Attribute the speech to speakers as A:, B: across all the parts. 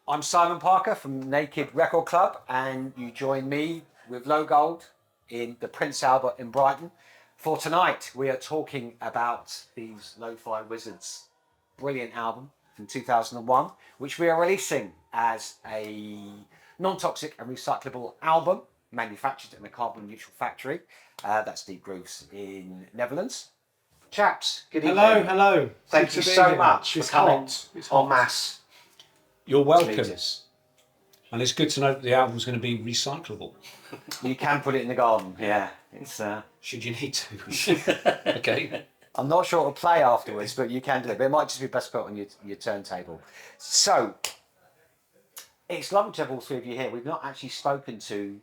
A: I'm Simon Parker from Naked Record Club, and you join me with Lowgold in the Prince Albert in Brighton. For tonight, we are talking about these Lo-Fi Wizards' brilliant album from 2001, which we are releasing as a non-toxic and recyclable album manufactured in a carbon-neutral factory. That's Deep Grooves in Netherlands. Chaps, good evening.
B: Hello.
A: Thank you so much for coming en masse.
C: You're welcome. And it's good to know that the album's going to be recyclable.
A: You can put it in the garden, yeah. It's
C: should you need to. Okay.
A: I'm not sure it'll play afterwards, but you can do it. But it might just be best put on your turntable. So, it's lovely to have all three of you here. We've not actually spoken to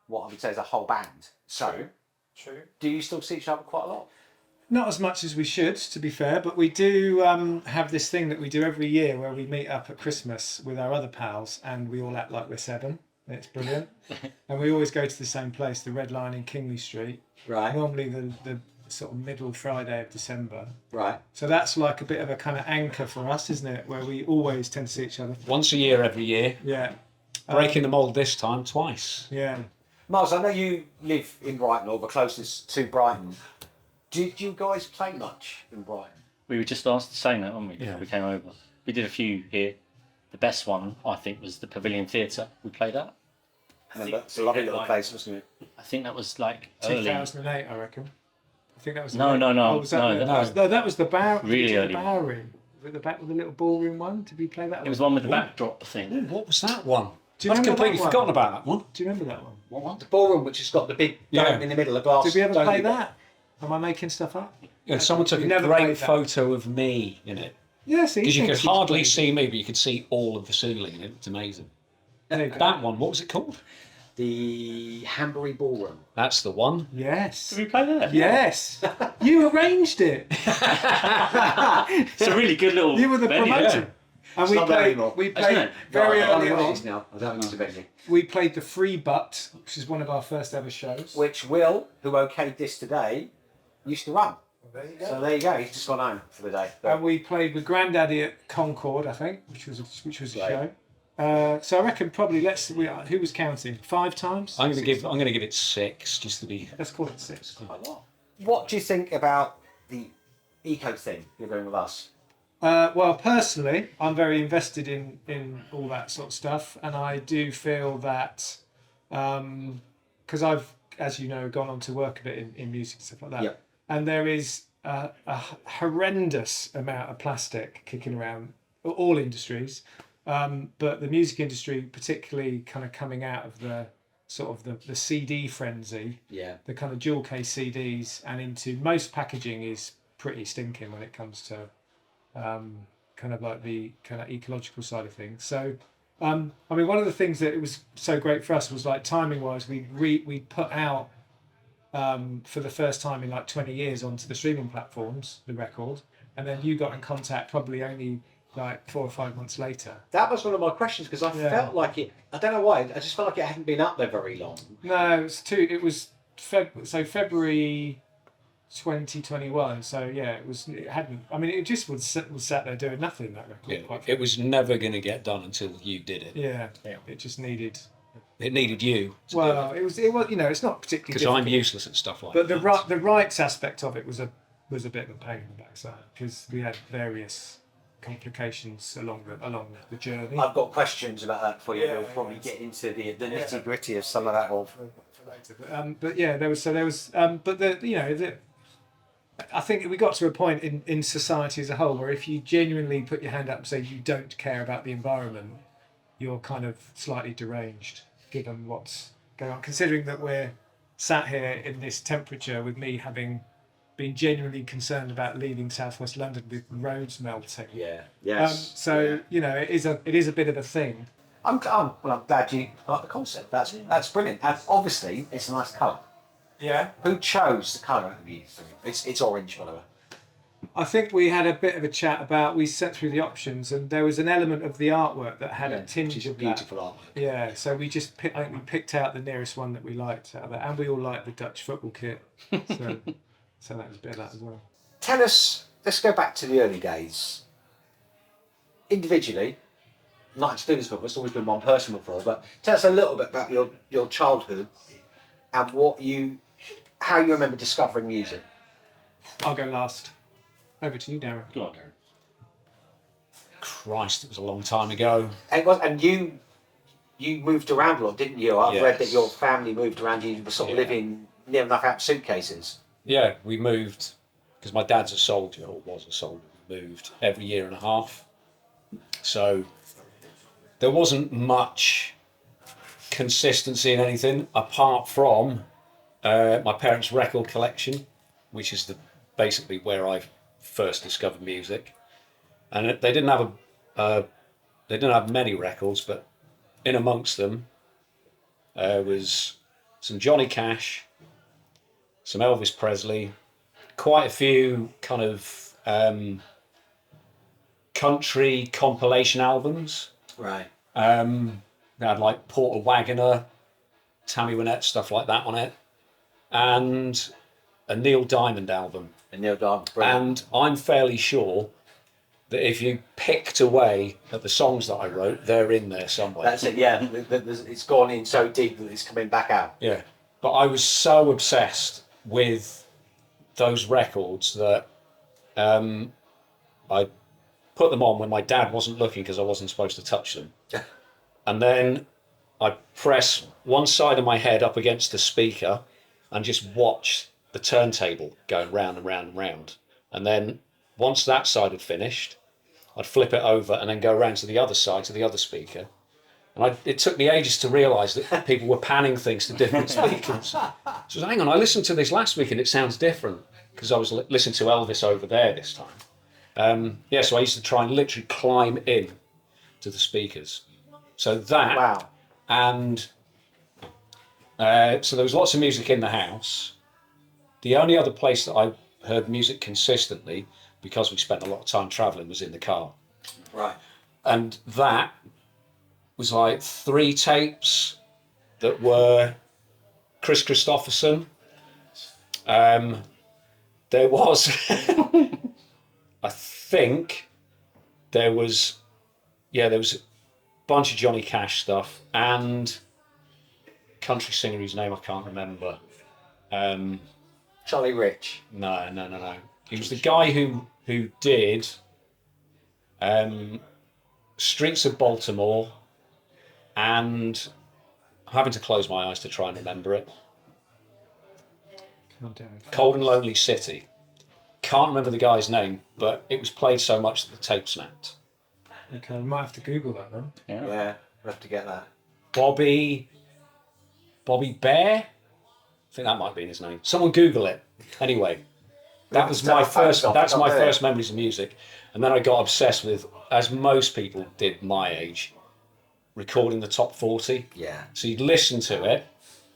A: what I would say is a whole band. So,
B: True.
A: Do you still see each other quite a lot?
B: Not as much as we should, to be fair, but we do have this thing that we do every year where we meet up at Christmas with our other pals and we all act like we're seven. It's brilliant. And we always go to the same place, the Red Lion in Kingley Street.
A: Right.
B: Normally the sort of middle Friday of December.
A: Right.
B: So that's like a bit of a kind of anchor for us, isn't it? Where we always tend to see each other.
C: Once a year, every year.
B: Yeah.
C: Breaking the mould this time, twice.
B: Yeah.
A: Miles, I know you live in Brighton, or the closest to Brighton. Do you guys play much in Brighton?
D: We were just asked saying that, weren't we?
C: Yeah.
D: We came over. We did a few here. The best one, I think, was the Pavilion Theatre. We played at.
A: Remember, it's a lovely little place, wasn't it?
D: I think that was like early.
B: 2008, I reckon. I think that was
D: No.
B: Oh, was that
D: No,
B: the-
D: that
B: no, that was the Bowery.
D: Really
B: the
D: early.
B: Bowery. With the back with the little ballroom one. Did we play that?
D: It was the one with the backdrop thing.
C: Ooh, what was that one?
B: Do you
C: I've
B: remember
C: completely
B: that one?
C: forgotten about that one.
B: Do you remember that one?
C: What one?
A: The ballroom, which has got the big dome in the middle of glass.
B: Did we ever
A: dome
B: play
A: you
B: that? Am I making stuff up?
C: Yeah, someone took
B: We
C: a
B: never played
C: great
B: that.
C: photo of me in it.
B: Yeah, see.
C: Because you could
B: thinks he's
C: hardly
B: played.
C: see me, but you could see all of the ceiling, and it was amazing.
B: There you go.
C: That one, what was it called?
A: The Hanbury Ballroom.
C: That's the one.
B: Yes.
D: Did we play there?
B: Yes. You arranged it.
D: It's a really good little
B: You were the
D: venue.
B: promoter.
C: Yeah.
B: And
A: It's
B: we
A: not there
B: played.
A: anymore.
B: We
D: Isn't
B: played
D: it?
B: very
A: I don't
B: early
A: know what it
B: on.
A: is now. I don't use the venue.
B: We played the Free Butt, which is one of our first ever shows.
A: Which Will, who okayed this today, used to run.
B: There you
A: So there you go. He's just gone home for the day.
B: And we played with Grandaddy at Concord, I think, which was a
A: Right.
B: show. So I reckon probably who was counting? 5 times?
C: I'm going to give it 6, just to be.
B: Let's call it 6.
A: What do you think about the eco thing you're doing with us?
B: Well, personally, I'm very invested in all that sort of stuff, and I do feel that because I've, as you know, gone on to work a bit in music and stuff like that,
A: Yep.
B: and there is a horrendous amount of plastic kicking around all industries, but the music industry, particularly, kind of coming out of the sort of the CD frenzy,
A: Yeah.
B: the kind of dual case CDs, and into most packaging is pretty stinking when it comes to kind of like the kind of ecological side of things. So, I mean, one of the things that it was so great for us was like timing wise, we put out for the first time in like 20 years onto the streaming platforms, the record, and then you got in contact probably only like 4 or 5 months later.
A: That was one of my questions because I felt like it. I don't know why. I just felt like it hadn't been up there very long.
B: No, it was February 2021. So yeah, it hadn't. I mean, it just was sat there doing nothing. That record.
C: Yeah,
B: quite
C: it was never going to get done until you did it.
B: Yeah,
D: Yeah.
B: it just needed.
C: It needed you.
B: Well, it was you know, it's not particularly.
C: Because I'm
B: difficult.
C: useless at stuff like
B: But
C: that.
B: the rights aspect of it was a bit of a pain in the backside because we had various complications along the journey.
A: I've got questions about that for you.
B: Yeah,
A: We'll probably
B: yeah.
A: get into the nitty gritty of some of that. Or
B: For later. But yeah, there was but I think we got to a point in society as a whole where if you genuinely put your hand up and say you don't care about the environment, you're kind of slightly deranged given what's going on. Considering that we're sat here in this temperature with me having been genuinely concerned about leaving southwest London with roads melting.
A: yeah, yes.
B: So you know, it is a bit of a thing.
A: I'm glad you like the concept. That's brilliant. And obviously, it's a nice colour.
B: Yeah.
A: Who chose the colour of the It's orange, by the way.
B: I think we had a bit of a chat about, we sent through the options and there was an element of the artwork that had a tinge
A: Which is
B: of
A: beautiful
B: that.
A: art.
B: Yeah, so I think we picked out the nearest one that we liked out of that, and we all liked the Dutch football kit. So that was a bit of that as well.
A: Tell us, let's go back to the early days. Individually, nothing to do with this book, it's always been one person before, but tell us a little bit about your childhood and how you remember discovering music.
B: I'll go last. Over to you, Darren.
D: Go on, Darren.
C: Christ, it was a long time ago.
A: And you moved around a lot, didn't you? I've read that
C: Yes.
A: your family moved around, you were sort of living near enough out of suitcases.
C: Yeah, we moved because my dad's a soldier, or was a soldier. We moved every year and a half. So there wasn't much consistency in anything apart from my parents' record collection, which is basically where I first discovered music. And they didn't have many records, but in amongst them was some Johnny Cash, some Elvis Presley, quite a few kind of country compilation albums.
A: Right.
C: They had like Porter Wagoner, Tammy Wynette, stuff like that on it, and a Neil Diamond album.
A: And Neil Diamond, brilliant.
C: And I'm fairly sure that if you picked away at the songs that I wrote, they're in there somewhere.
A: That's it, yeah. It's gone in so deep that it's coming back out.
C: Yeah. But I was so obsessed with those records that I put them on when my dad wasn't looking because I wasn't supposed to touch them. And then I'd press one side of my head up against the speaker and just watch the turntable going round and round and round. And then once that side had finished, I'd flip it over and then go around to the other side, to the other speaker. And it took me ages to realise that people were panning things to different speakers. So I was, hang on, I listened to this last week and it sounds different because I was listening to Elvis over there this time. So I used to try and literally climb in to the speakers. So that,
A: Wow.
C: and so there was lots of music in the house. The only other place that I heard music consistently, because we spent a lot of time travelling, was in the car.
A: Right.
C: And that was like 3 tapes that were Chris Christopherson. There was, I think, there was a bunch of Johnny Cash stuff and country singer whose name I can't remember.
A: Charlie Rich.
C: No. He was the guy who did Streets of Baltimore, and I'm having to close my eyes to try and remember it. Cold and Lonely City. Can't remember the guy's name, but it was played so much that the tape snapped.
B: Okay, we might have to Google that then.
A: Yeah, we'll have to get that.
C: Bobby Bear? I think that might be his name. Someone Google it. Anyway, that's my first memories of music. And then I got obsessed with, as most people did my age, recording the top 40.
A: Yeah.
C: So you'd listen to it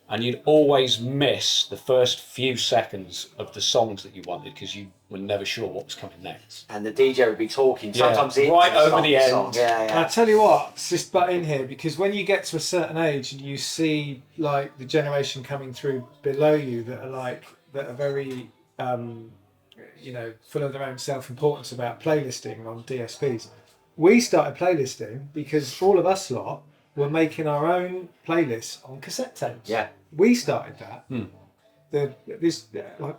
C: and you'd always miss the first few seconds of the songs that you wanted because you were never sure what was coming next.
A: And the DJ would be talking.
C: Yeah,
A: Sometimes
C: right over the end.
A: Yeah.
B: And I tell you what, it's just butt in here, because when you get to a certain age and you see like the generation coming through below you that are very full of their own self-importance about playlisting on DSPs. We started playlisting because all of us lot were making our own playlists on cassette tapes.
A: Yeah.
B: We started that.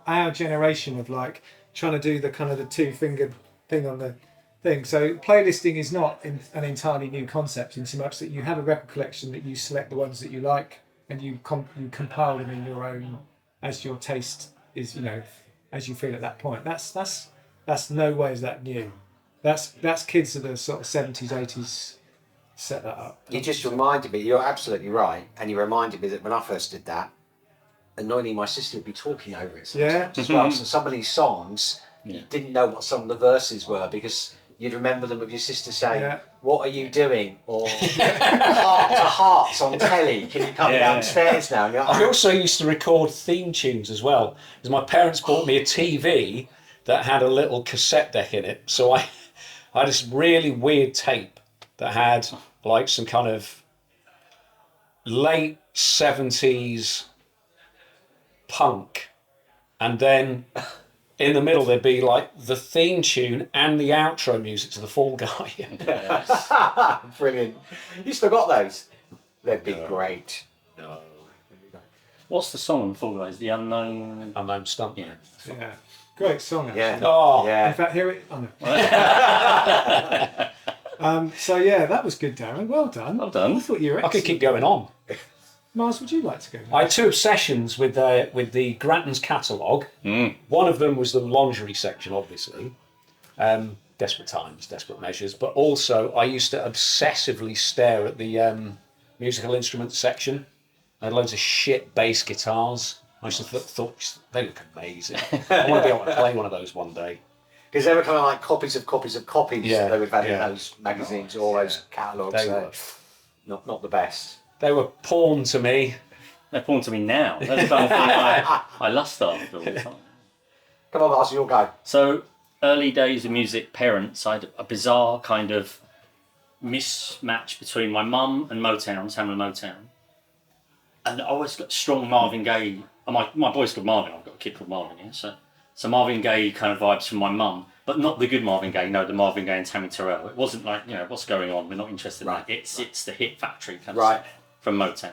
B: Our generation of like trying to do the kind of the 2-fingered thing on the thing. So playlisting is not an entirely new concept in so much that you have a record collection that you select the ones that you like and you compile them in your own as your taste is, as you feel at that point. That's no way is that new. That's kids of the sort of 70s, 80s set that up.
A: You just reminded me, you're absolutely right, and you reminded me that when I first did that, annoyingly my sister would be talking over it sometimes as well. So some of these songs, you didn't know what some of the verses were because you'd remember them with your sister saying, "What are you doing?" or "Heart to Hearts on telly, can you come downstairs now?" And you're like,
C: I also used to record theme tunes as well, because my parents bought me a TV that had a little cassette deck in it. So I had this really weird tape that had like some kind of late 70s punk, and then in the middle there'd be like the theme tune and the outro music to the Fall Guy.
A: Brilliant. You still got those? They'd be great.
C: No.
D: What's the song on Fall Guys? The Unknown.
C: Unknown Stunt.
D: Yeah.
B: Yeah, great song actually.
A: Yeah.
C: Oh,
A: Yeah.
B: In fact, hear it. Oh, no. So yeah, that was good, Darren. Well done.
D: Well done.
B: I thought you were
C: I could
B: excellent.
C: keep going on.
B: Miles, would you like to go?
C: I had two obsessions with the Granton's catalogue. One of them was the lingerie section, obviously. Desperate times, desperate measures. But also, I used to obsessively stare at the musical instruments section. I had loads of shit bass guitars. I used to thought they look amazing. I want to be able to play one of those one day.
A: Because they were kind of like copies of copies
C: Yeah,
A: they would have had in
C: yeah.
A: those magazines, all those catalogues.
C: They were.
A: Not the best.
C: They were porn to me.
D: They're porn to me now. That's the kind of thing I lust after all the time.
A: Come on, Marcy, you'll go.
D: So, early days of music, parents, I had a bizarre kind of mismatch between my mum and Motown, Sam and Motown. And I always got strong Marvin Gaye. My boy's called Marvin, I've got a kid called Marvin, yeah. So Marvin Gaye kind of vibes from my mum, but not the good Marvin Gaye, no, the Marvin Gaye and Tammy Terrell. It wasn't like, what's going on, we're not interested in that. It's the hit factory kind of stuff from Motown.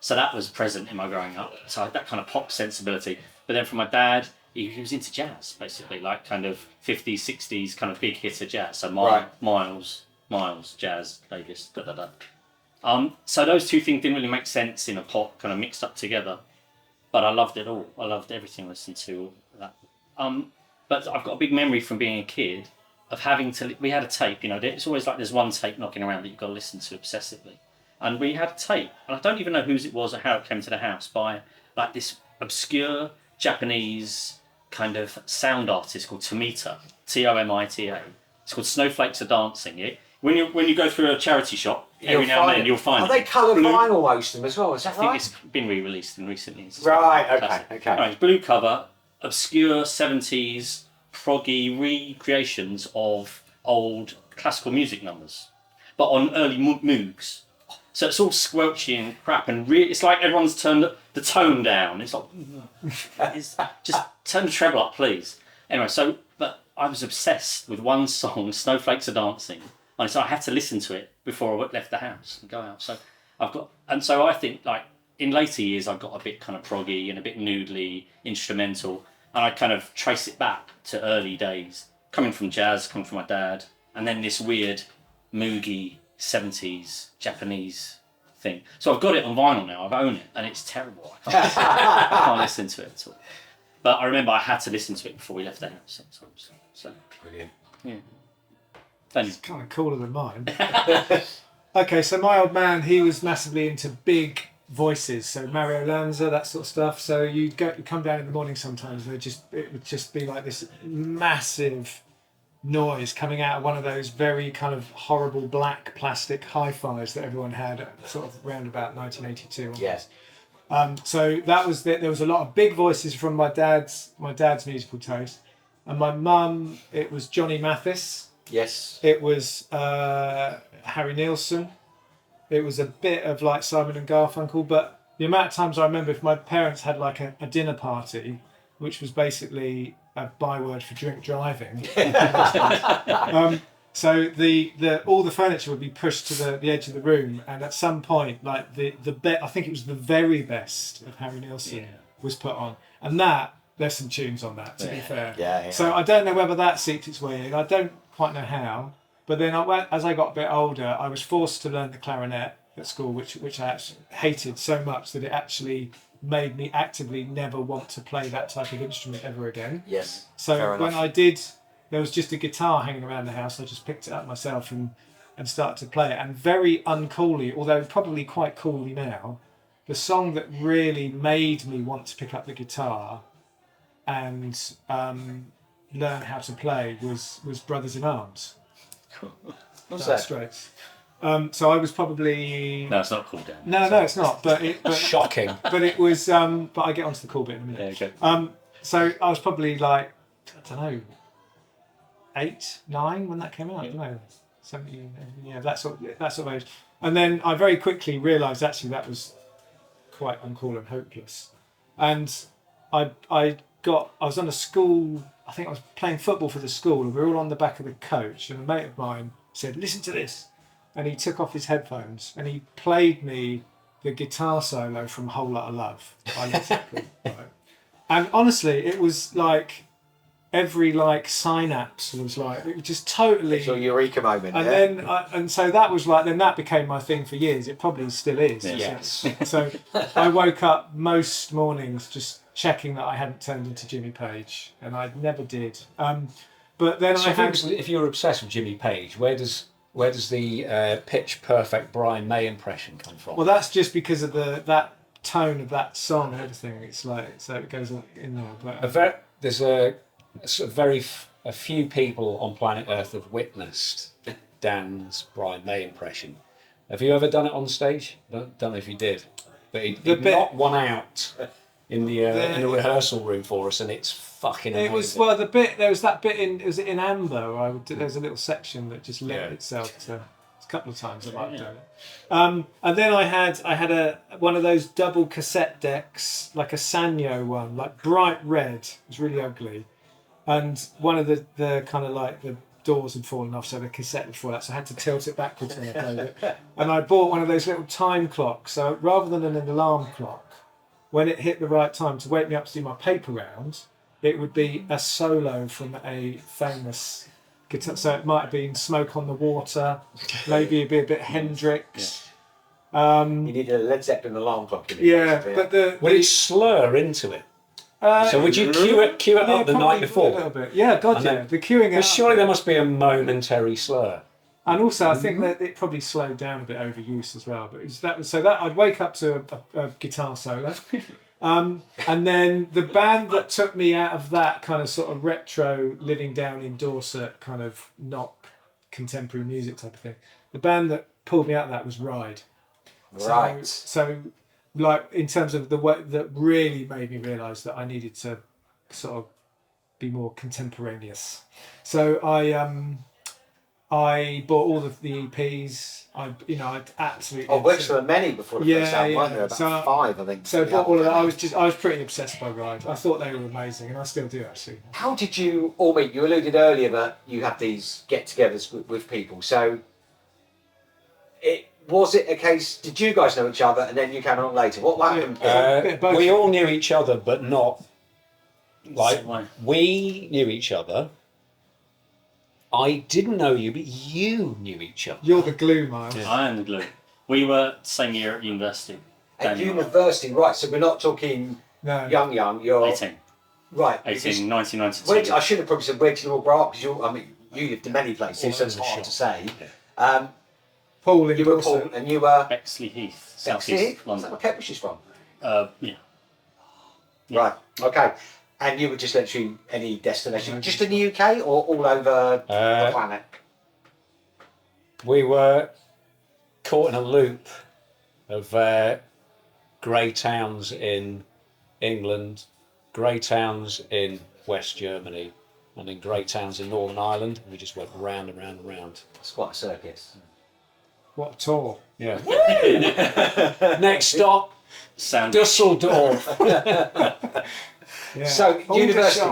D: So that was present in my growing up. So I had that kind of pop sensibility. But then from my dad, he was into jazz, basically, like kind of 50s, 60s kind of big hitter jazz. So Miles, jazz, Davis, so those two things didn't really make sense in a pop, kind of mixed up together. But I loved it all. I loved everything I listened to, all that. But I've got a big memory from being a kid of having to. We had a tape, it's always like there's one tape knocking around that you've got to listen to obsessively. And we had a tape, and I don't even know whose it was or how it came to the house, by like this obscure Japanese kind of sound artist called Tomita, Tomita. It's called Snowflakes Are Dancing. Yeah? When you go through a charity shop, every now and then you'll find.
A: Are they coloured vinyl, most of them as well? Is that
D: I think
A: right?
D: it's been re-released and recently.
A: Right. Okay.
D: Right, blue cover, obscure 70s proggy recreations of old classical music numbers, but on early Moogs. So it's all squelchy and crap, and it's like everyone's turned the tone down. It's like, just turn the treble up, please. Anyway, but I was obsessed with one song, Snowflakes Are Dancing, and so I had to listen to it before I left the house and go out. So I think like in later years I got a bit kind of proggy and a bit noodly, instrumental, and I kind of trace it back to early days, coming from jazz, coming from my dad, and then this weird moogie 70s Japanese thing. So I've got it on vinyl now, I've owned it, and it's terrible. I can't listen to it at all. But I remember I had to listen to it before we left the house sometimes. So
C: Brilliant.
D: yeah. Daniel.
B: It's kind of cooler than mine. Okay, so my old man, he was massively into big voices, so Mario Lanza, that sort of stuff. So you come down in the morning sometimes, and it would just be like this massive noise coming out of one of those very kind of horrible black plastic hi-fis that everyone had sort of around about 1982.
A: Yes.
B: So that was there was a lot of big voices from my dad's musical taste, and my mum, it was Johnny Mathis.
A: Yes.
B: It was Harry Nilsson. It was a bit of like Simon and Garfunkel, but the amount of times I remember if my parents had like a dinner party, which was basically a byword for drink driving. So all the furniture would be pushed to the edge of the room, and at some point, like I think it was the very best of Harry Nilsson was put on, and there's some tunes on that, to be fair.
A: Yeah.
B: So I don't know whether that seeped its way in. I don't quite know how. But then as I got a bit older, I was forced to learn the clarinet at school, which I actually hated so much that it actually made me actively never want to play that type of instrument ever again.
A: Yes.
B: So when I did, there was just a guitar hanging around the house. I just picked it up myself and started to play it. And very uncoolly, although probably quite coolly now, the song that really made me want to pick up the guitar and learn how to play was Brothers in Arms.
D: Cool.
A: What's
B: Dire
A: that?
B: Straits. So I was probably...
D: No, it's not cool, Dan.
B: No, it's not. But
C: Shocking.
B: But it was... but I get onto the cool bit in a minute.
D: Yeah, okay.
B: So I was probably like, I don't know, 8, 9 when that came out. I don't know, 17, that sort of age. And then I very quickly realised actually that was quite uncool and hopeless. And I was on a school, I think I was playing football for the school, and we were all on the back of the coach, and a mate of mine said, listen to this. And he took off his headphones and he played me the guitar solo from Whole Lotta Love by Led Zeppelin. Right? And honestly, it was like every like synapse was like, it was just totally.
A: It's your eureka moment.
B: And
A: yeah?
B: then, so that was like, then that became my thing for years. It probably still is.
C: Yes.
B: So I woke up most mornings just checking that I hadn't turned into Jimmy Page, and I never did. But then
C: So
B: I
C: if you're obsessed with Jimmy Page, where does the pitch perfect Brian May impression come from?
B: Well, that's just because of that tone of that song and everything. It's like, so it goes in there. But
C: There's a few people on planet Earth have witnessed Dan's Brian May impression. Have you ever done it on stage? Don't know if you did, but he knocked one out in the rehearsal room for us, and it's fucking amazing.
B: It was there was that bit in Amber where there's a little section that just lent itself to. A couple of times I might have done it. And then I had one of those double cassette decks, like a Sanyo one, like bright red. It was really ugly, and one of the kind of like the doors had fallen off, so the cassette would fall out. So I had to tilt it backwards when I played it. And I bought one of those little time clocks. So rather than an alarm clock, when it hit the right time to wake me up to do my paper round, it would be a solo from a famous guitar. So it might have been Smoke on the Water, maybe it'd be a bit Hendrix.
A: You needed a Led Zeppelin alarm clock.
B: But
C: would it slur into it? So would you cue it up the night before?
B: A little bit. Yeah, God, yeah. The queuing it up.
C: Surely there must be a momentary slur.
B: And also, I think that it probably slowed down a bit overuse as well. But I'd wake up to a guitar solo. And then the band that took me out of that kind of sort of retro living down in Dorset kind of not contemporary music type of thing, the band that pulled me out of that was Ride.
A: Right.
B: So like in terms of the way that really made me realise that I needed to sort of be more contemporaneous. So I bought all of the EPs. I'd absolutely.
A: Oh, which there were many before the first album, weren't there? About 5, I think.
B: So I bought all of that. I was pretty obsessed by Ride. I thought they were amazing, and I still do actually.
A: How did you all meet? You alluded earlier that you had these get-togethers with people. So, was it a case? Did you guys know each other, and then you came on later? What happened?
C: We all knew each other, but not like we knew each other. I didn't know you, but you knew each other.
B: You're the glue, Miles.
D: Yeah. I am the glue. We were same year at university.
A: At university, right? So we're not talking young. You're
D: 18.
A: Right.
D: 18, 1992.
A: I should have probably said, where did you all grow up? Because you lived in many places, so it's hard to say.
B: Paul in
A: you were Paul, and you were
D: Bexley Heath,
A: South East London. Is that where Pepperidge is from?
D: Yeah.
A: Right. Okay. And you were just literally any destination, just in the UK or all over the planet?
C: We were caught in a loop of grey towns in England, grey towns in West Germany, and then grey towns in Northern Ireland. We just went round and round and round.
A: It's quite a circus.
B: What a tour.
C: Yeah. Next stop, Dusseldorf.
B: Yeah.
A: So university,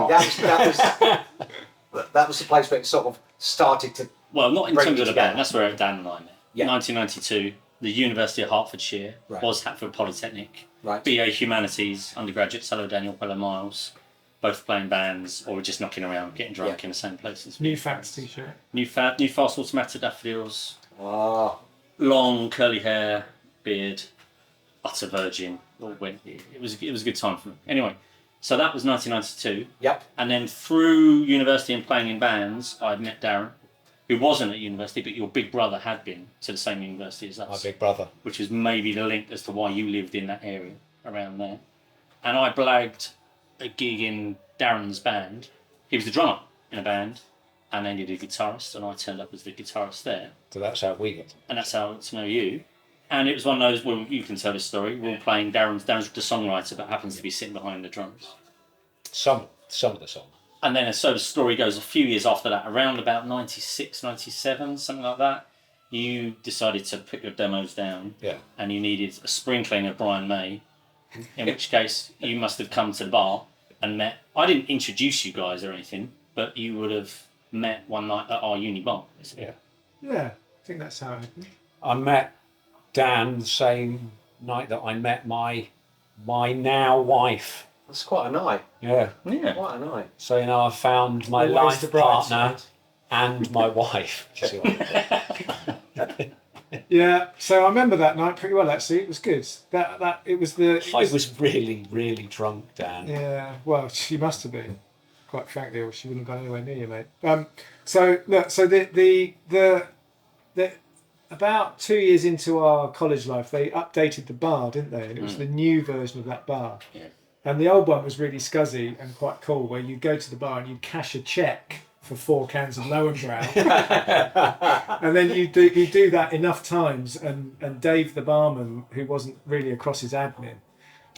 A: that was the place where it sort of started to.
D: Well, not in terms of the band. That's where Dan and I met.
A: Yeah.
D: 1992, the University of Hertfordshire was Hatfield Polytechnic.
A: Right.
D: BA Humanities undergraduate, Hello Daniel, Bella Miles, both playing bands or just knocking around, getting drunk in the same places.
B: New Facts t-shirt.
D: New Fast Automatic Daffodils.
A: Wow.
D: Long curly hair, beard, utter virgin. It was a good time for me. Anyway. So that was 1992.
A: Yep.
D: And then through university and playing in bands, I met Darren, who wasn't at university, but your big brother had been to the same university as us.
C: My big brother.
D: Which was maybe the link as to why you lived in that area around there. And I blagged a gig in Darren's band. He was the drummer in a band, and they needed a guitarist, and I turned up as the guitarist there.
C: So that's how we got.
D: And that's how I got to know you. And it was one of those, well, you can tell this story. We're all playing Darren's the songwriter, but happens to be sitting behind the drums.
C: Some of the songs.
D: And then, so the story goes, a few years after that, around about 96, 97, something like that, you decided to put your demos down.
C: Yeah.
D: And you needed a sprinkling of Brian May, in which case you must have come to the bar and met. I didn't introduce you guys or anything, but you would have met one night at our uni bar.
C: Yeah.
B: Yeah, I think that's how it happened.
C: I met Dan the same night that I met my now wife.
A: That's quite a night.
C: Yeah.
D: Yeah.
A: Quite a night.
C: So I found my
B: Always the
C: life partner
B: bridesmaid.
C: and my wife.
B: Yeah, so I remember that night pretty well. Actually, it was good. It was
C: I was really, really drunk, Dan.
B: Yeah, well, she must have been, quite frankly, or she wouldn't have gone anywhere near you, mate. So look, so the about 2 years into our college life, they updated the bar, didn't they? And it was the new version of that bar.
D: Yeah.
B: And the old one was really scuzzy and quite cool, where you go to the bar and you cash a check for 4 cans of Lowenbrow, and then you do that enough times, and Dave the barman, who wasn't really across his admin,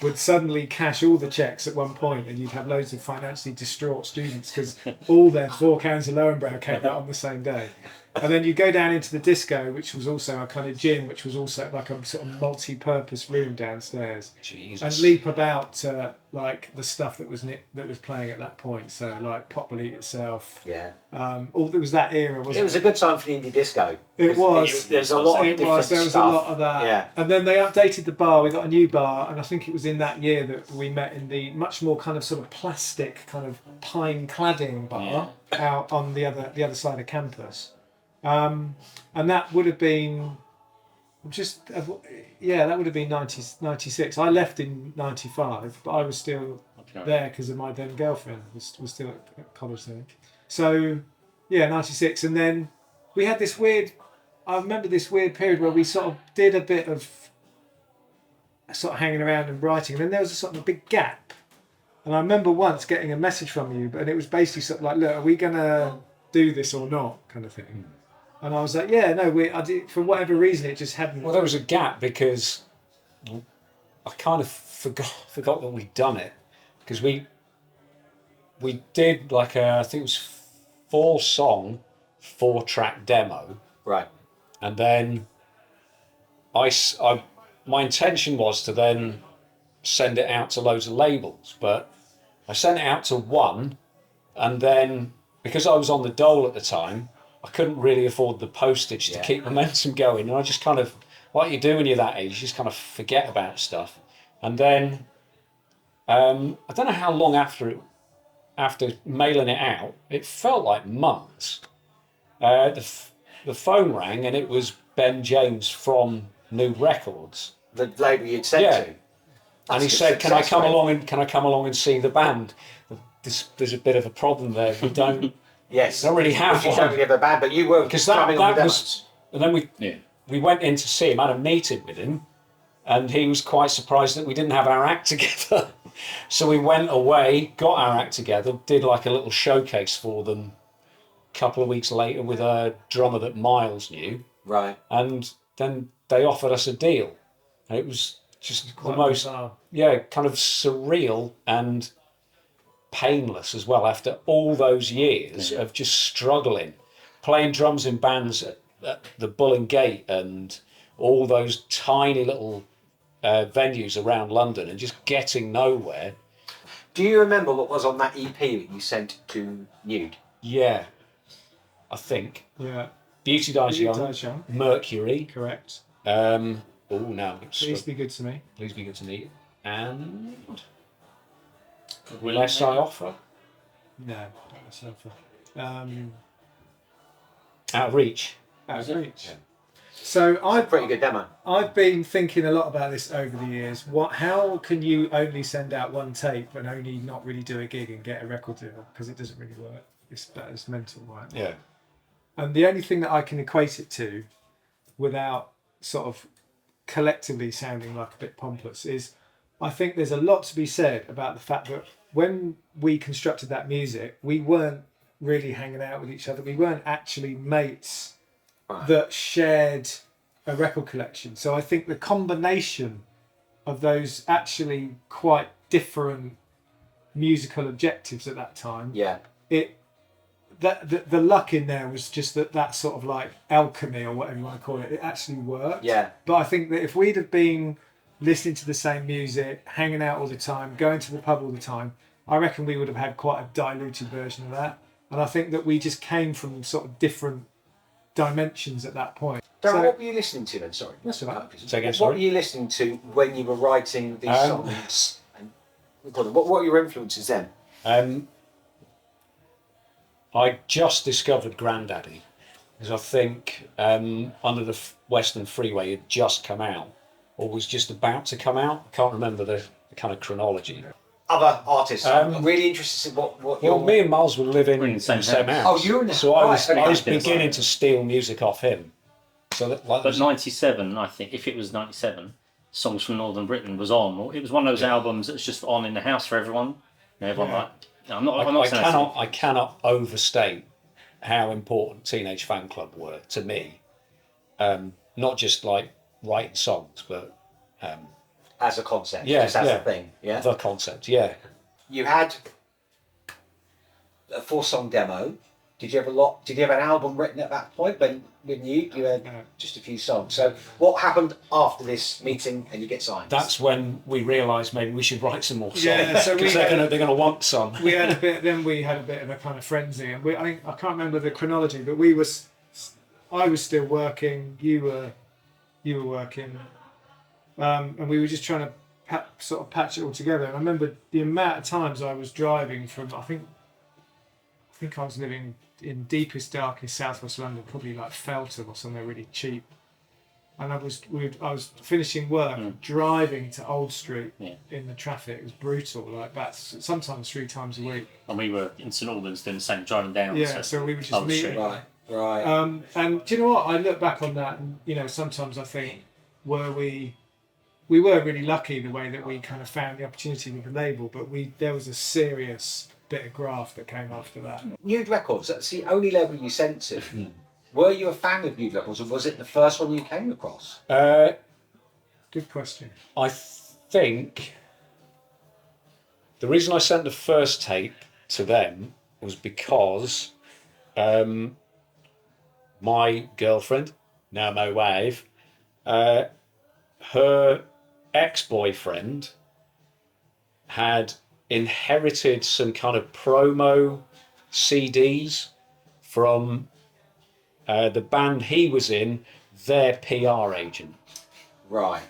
B: would suddenly cash all the checks at one point, and you'd have loads of financially distraught students because all their 4 cans of Lowenbrow came out on the same day. And then you go down into the disco, which was also a kind of gym, which was also like a sort of multi-purpose room downstairs,
C: Jesus.
B: and leap about like the stuff that was playing at that point. So like Pop Will Eat Itself.
A: Yeah.
B: All it was that era, wasn't it?
A: It was a good time for the indie disco.
B: It was.
A: There's a lot of
B: It
A: different
B: was. There was
A: stuff.
B: a lot of that.
A: Yeah.
B: And then they updated the bar. We got a new bar, and I think it was in that year that we met in the much more kind of sort of plastic, kind of pine cladding bar out on the other side of campus. And that would have been that would have been 96. I left in 95, but I was still there because of my then girlfriend was still at college then. So 96, and then we had this weird. I remember this weird period where we sort of did a bit of sort of hanging around and writing, and then there was a sort of a big gap. And I remember once getting a message from you, and it was basically sort of like, "Look, are we gonna do this or not?" kind of thing. And I was like, "Yeah, no, I did." For whatever reason, it just hadn't.
C: Well, there was a gap because I kind of forgot that we'd done it, because we did like I think it was 4-song, 4-track demo,
A: Right.
C: and then my intention was to then send it out to loads of labels, but I sent it out to one, and then because I was on the dole at the time, I couldn't really afford the postage to keep momentum going, and I just kind of, what you do when you're that age, you just kind of forget about stuff. And then I don't know how long after mailing it out, it felt like months. The phone rang, and it was Ben James from New Records.
A: The label you'd sent to.
C: And he said, "Can I come along and see the band? There's a bit of a problem there. We don't."
A: Yes.
C: Don't really have
A: You
C: one.
A: don't really have a band, but you were
C: Because
A: drumming on
C: that
A: the
C: was,
A: demos.
C: and then we went in to see him, had a meeting with him, and he was quite surprised that we didn't have our act together. So we went away, got our act together, did like a little showcase for them a couple of weeks later with a drummer that Miles knew,
A: Right.
C: and then they offered us a deal. And it was just the most,
B: bizarre.
C: kind of surreal and painless as well, after all those years of just struggling, playing drums in bands at the Bull and Gate and all those tiny little venues around London and just getting nowhere.
A: Do you remember what was on that EP that you sent to Nude?
C: Yeah, I think
B: Yeah,
C: Beauty Dies
B: Beauty
C: Young,
B: Dies Young.
C: Mercury.
B: Correct.
C: No,
B: Please be good to me.
C: Please Be Good to Me, and
D: Will
C: Less I Offer.
B: No, that's helpful.
C: Out of Reach.
B: Out
D: Was
B: of
D: it?
B: reach. So
A: Pretty good demo.
B: I've been thinking a lot about this over the years. How can you only send out one tape and only not really do a gig and get a record deal? Because it doesn't really work. It's mental, right?
C: Yeah.
B: And the only thing that I can equate it to, without sort of collectively sounding like a bit pompous, is I think there's a lot to be said about the fact that when we constructed that music, we weren't really hanging out with each other. We weren't actually mates that shared a record collection. So I think the combination of those actually quite different musical objectives at that time, the luck in there was just that sort of like alchemy or whatever you want to call it. It actually worked.
A: Yeah.
B: But I think that if we'd have been listening to the same music, hanging out all the time, going to the pub all the time, I reckon we would have had quite a diluted version of that. And I think that we just came from sort of different dimensions at that point.
A: Darren, what were you listening to then? Sorry.
B: That's all right.
C: Say again,
A: What
C: sorry.
A: were you listening to when you were writing these songs? And what were your influences then?
C: I just discovered Grandaddy because I think Under the Western Freeway had just come out or was just about to come out. I can't remember the kind of chronology.
A: Other artists. I'm really interested in what
C: Well,
A: your...
C: me and Miles were living in the same house.
A: Oh, you were in the...
C: So I was
A: right,
C: beginning to steal music off him. So that, like,
D: But 97, I think, if it was 97, Songs from Northern Britain was on. It was one of those albums that's just on in the house for everyone. Everyone like... I'm not saying
C: I cannot overstate how important Teenage Fan Club were to me. Not just like writing songs, but
A: as a concept,
C: yeah,
A: just as a thing. Yeah.
C: the concept. Yeah.
A: You had a 4-song demo. Did you have an album written at that point when you had just a few songs? So what happened after this meeting and you get signed?
C: That's when we realised maybe we should write some more songs.
B: Yeah, so
C: because they're gonna want some.
B: we had a bit of a kind of frenzy, and I can't remember the chronology, but I was still working, you were working, and we were just trying to sort of patch it all together. And I remember the amount of times I was driving from, I think I was living in deepest, darkest southwest London, probably like Feltham or somewhere really cheap. And I was finishing work, driving to Old Street in the traffic. It was brutal, like that. Sometimes 3 times a week.
D: And we were in St Albans doing the same, driving down.
B: Yeah, so we were just meeting.
A: Right.
B: And do you know what? I look back on that, and sometimes I think, we were really lucky the way that we kind of found the opportunity with the label, but there was a serious bit of graft that came after that.
A: Nude Records, that's the only label you sent to. Were you a fan of Nude Records, or was it the first one you came across?
B: Good question.
C: I think the reason I sent the first tape to them was because my girlfriend, now my wife, her ex-boyfriend had inherited some kind of promo CDs from the band he was in, their PR agent.
A: Right.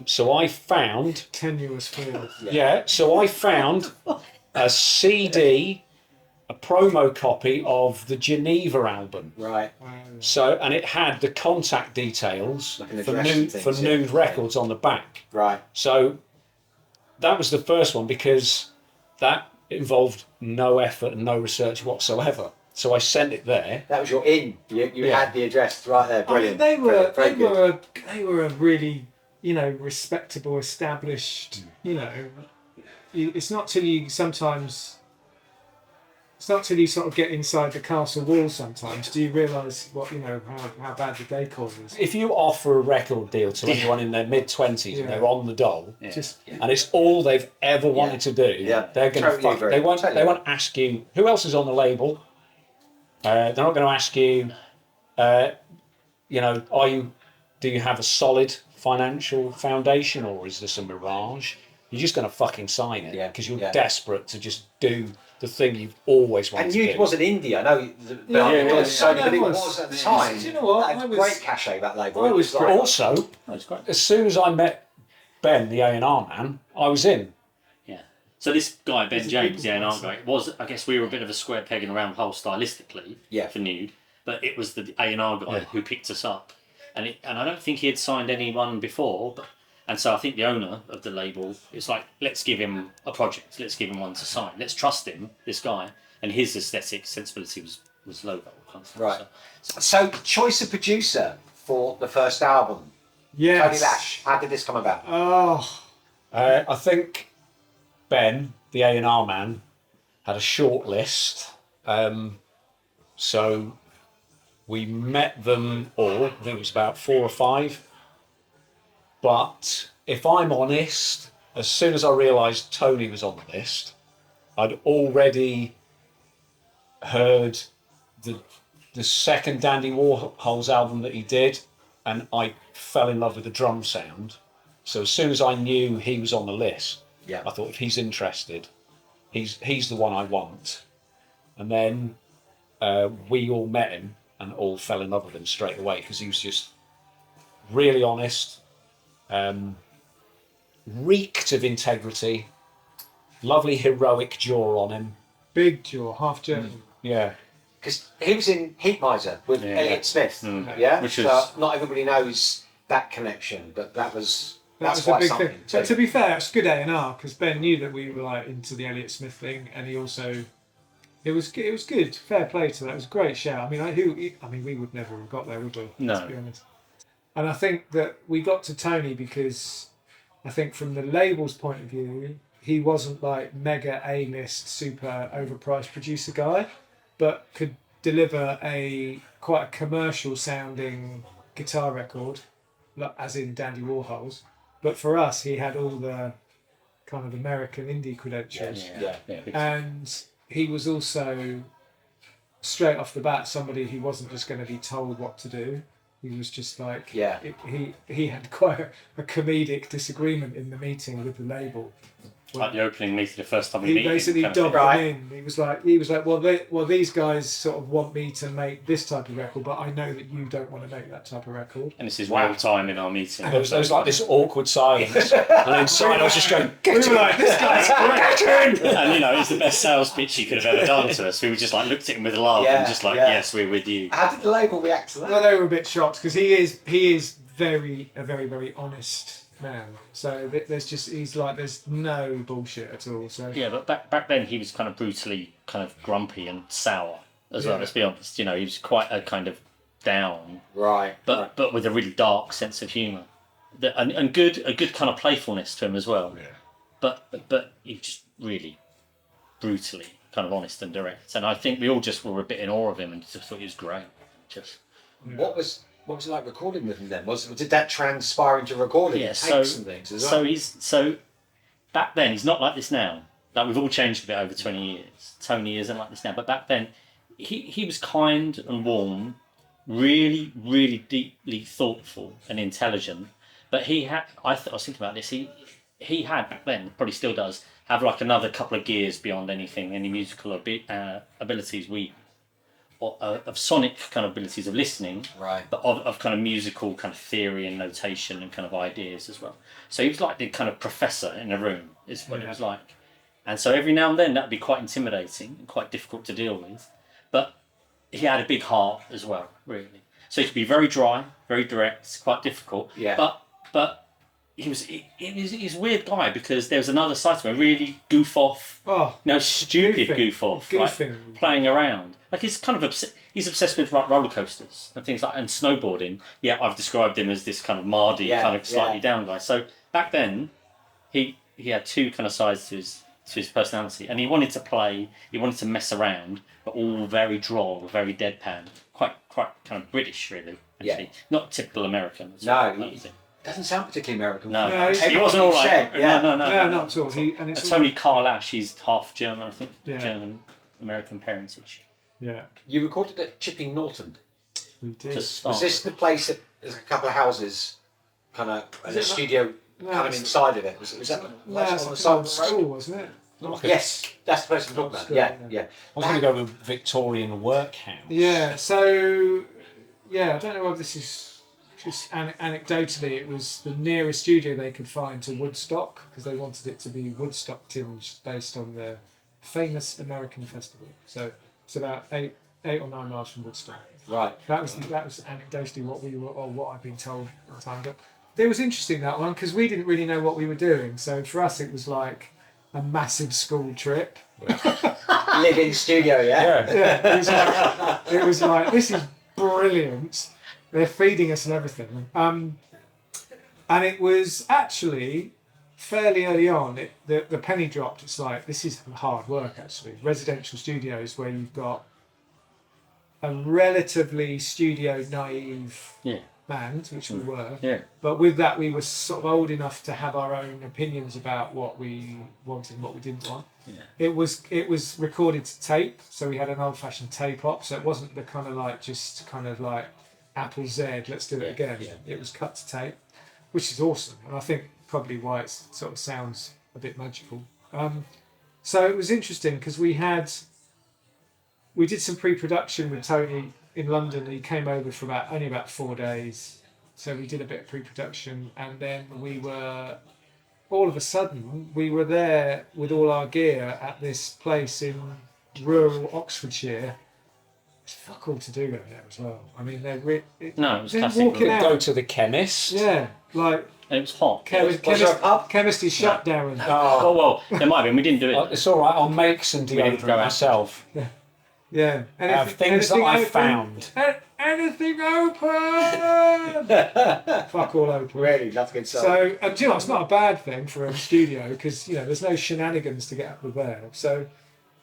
C: So I found...
B: Tenuous field.
C: So I found a CD, a promo copy of the Geneva album.
A: Right.
C: So, and it had the contact details
A: Like an
C: for
A: address and things,
C: Nude Records on the back.
A: Right.
C: So that was the first one because that involved no effort and no research whatsoever. So I sent it there.
A: That was your in. You had the address right there. Brilliant.
B: I mean, they
A: Brilliant.
B: were a really, respectable, established, it's not till you sort of get inside the castle walls sometimes do you realise what, how bad the decor is.
C: If you offer a record deal to anyone in their mid-20s and they're on the dole, and it's all they've ever wanted to do, they're going to fuck. They won't ask you who else is on the label. They're not going to ask you, do you have a solid financial foundation or is this a mirage? You're just going to fucking sign it because you're desperate to just do the thing you've always wanted to do.
A: And Nude wasn't indie, I know. It was at the time.
B: Do you know what?
A: That had great cachet, that label.
C: Also, as soon as I met Ben, the A&R man, I was in.
D: Yeah. So this guy, Ben James, the A&R guy, I guess we were a bit of a square peg in a round hole stylistically for Nude, but it was the A&R guy who picked us up. And I don't think he had signed anyone before, and so I think the owner of the label, it's like, let's give him a project, let's give him one to sign, let's trust him, this guy, and his aesthetic sensibility was Lowgold.
A: Right. So, choice of producer for the first album.
B: Yes.
A: Tony Lash, how did this come about?
C: I think Ben, the A&R man, had a short list. So we met them all, I think it was about 4 or 5. But if I'm honest, as soon as I realised Tony was on the list, I'd already heard the second Dandy Warhol's album that he did, and I fell in love with the drum sound. So as soon as I knew he was on the list, I thought if he's interested, he's the one I want. And then we all met him and all fell in love with him straight away because he was just really honest, reeked of integrity, lovely heroic jaw on him.
B: Big jaw, half German.
C: Yeah.
A: Because he was in Heat Miser with Elliott Smith. Yeah,
D: Which
A: so
D: is-
A: not everybody knows that connection, but that's
B: That was a
A: quite
B: big
A: something.
B: thing. But to be fair, it's good A&R because Ben knew that we were like into the Elliott Smith thing, and he also, it was good. Fair play to that. It was a great shout. I mean, we would never have got there, would we?
D: No.
B: To be honest. And I think that we got to Tony because I think from the label's point of view, he wasn't like mega A-list, super overpriced producer guy, but could deliver quite a commercial sounding guitar record, as in Dandy Warhol's. But for us, he had all the kind of American indie credentials.
A: Yeah.
B: And he was also, straight off the bat, somebody who wasn't just going to be told what to do. He was just like, he had quite a comedic disagreement in the meeting with the label.
D: Like the opening meeting, the first time we
B: He
D: meet.
B: basically
D: kind of
B: dubbed
A: thing.
B: them in. He was like, well, these guys sort of want me to make this type of record, but I know that you don't want to make that type of record.
D: And this is real time in our meeting.
C: There was like this awkward silence, and inside I was just going,
B: We were like, this guy's great.
D: And you know, it's the best sales pitch you could have ever done to us. We were just like looked at him with a laugh and just like, yes, we're with you.
A: How did the label react to that?
B: Well, they were a bit shocked because he is a very honest man. So there's no bullshit at all. So
D: Yeah, but back then he was kind of brutally kind of grumpy and sour as well.
B: Yeah.
D: Let's be honest. You know, he was quite a kind of down,
A: Right.
D: but with a really dark sense of humour, and a good kind of playfulness to him as well.
B: Yeah.
D: But he was just really brutally kind of honest and direct. And I think we all just were a bit in awe of him and just thought he was great. Just.
A: What was it like recording with him then? Did that transpire into recording?
D: Yeah,
A: Takes and things as well?
D: so back then he's not like this now. Like we've all changed a bit over 20 years. Tony isn't like this now, but back then he was kind and warm, really, really deeply thoughtful and intelligent. But he had, I was thinking about this. He had back then, probably still does, have like another couple of gears beyond any musical abilities of sonic kind of abilities of listening,
A: Right.
D: but of kind of musical kind of theory and notation and kind of ideas as well. So he was like the kind of professor in a room, is what it was like. And so every now and then that'd be quite intimidating and quite difficult to deal with. But he had a big heart as well, really. So he could be very dry, very direct, quite difficult.
A: Yeah.
D: But he's a weird guy because there was another side to him, really goof off, stupid
B: goofing.
D: goof off,
B: Goofing.
D: like playing around. Like he's kind of he's obsessed with roller coasters and things like and snowboarding. Yeah, I've described him as this kind of mardy, kind of slightly down guy. So back then, he had two kind of sides to his personality, and he wanted to play, he wanted to mess around, but all very droll, very deadpan, quite kind of British, really. Actually, not typical American.
A: Doesn't sound particularly American.
D: No, he wasn't all right. No,
B: not at all.
D: Tony Carlash, he's half German, I think,
B: Yeah.
D: German American parentage.
B: Yeah,
A: You recorded at Chipping Norton.
B: we did.
D: To start.
A: Was this the place that there's a couple of houses, kind of, and a studio kind of inside of it? Was that the place
B: That's
A: on the
B: an
A: side
B: old
A: of the road?
B: school, wasn't it?
A: Yes, that's the place I'm talking about. Yeah.
C: I was going to go with Victorian workhouse.
B: Yeah. So, I don't know whether this is just anecdotally. It was the nearest studio they could find to Woodstock because they wanted it to be Woodstock tinged based on the famous American festival. So it's about 8 or 9 miles from Woodstock.
A: Right.
B: That was anecdotally what I've been told at the time. But it was interesting, that one, because we didn't really know what we were doing. So for us, it was like a massive school trip.
A: Live-in studio, yeah?
B: Yeah, it was like this is brilliant. They're feeding us and everything. And it was actually fairly early on. The penny dropped. It's like, this is hard work, actually. Residential studios where you've got a relatively studio naive band, which we were.
D: Yeah.
B: But with that, we were sort of old enough to have our own opinions about what we wanted and what we didn't want.
D: Yeah.
B: It was recorded to tape, so we had an old-fashioned tape op. So it wasn't the kind of like Apple Z, let's do it again.
A: Yeah.
B: It was cut to tape, which is awesome, and I think probably why it sort of sounds a bit magical. So it was interesting because we did some pre-production with Tony in London. He came over for only about 4 days. So we did a bit of pre-production, and then all of a sudden, we were there with all our gear at this place in rural Oxfordshire. There's fuck all to do over there as well. I mean,
D: No, it was
B: they're
D: classic.
B: walking out.
C: Go to the chemist.
B: Yeah, like
D: And it was hot.
A: Was there a pub?
B: chemist is shut down.
D: Oh, well, there might have been. We didn't do it.
C: It's all right. I'll make some
D: didn't
C: deodorant
D: go out.
C: myself.
B: Yeah,
C: Things that I
B: open?
C: found.
B: Anything open? Fuck all open.
A: Really, that's good stuff.
B: So, and do you know, it's not a bad thing for a studio because there's no shenanigans to get up with there. So,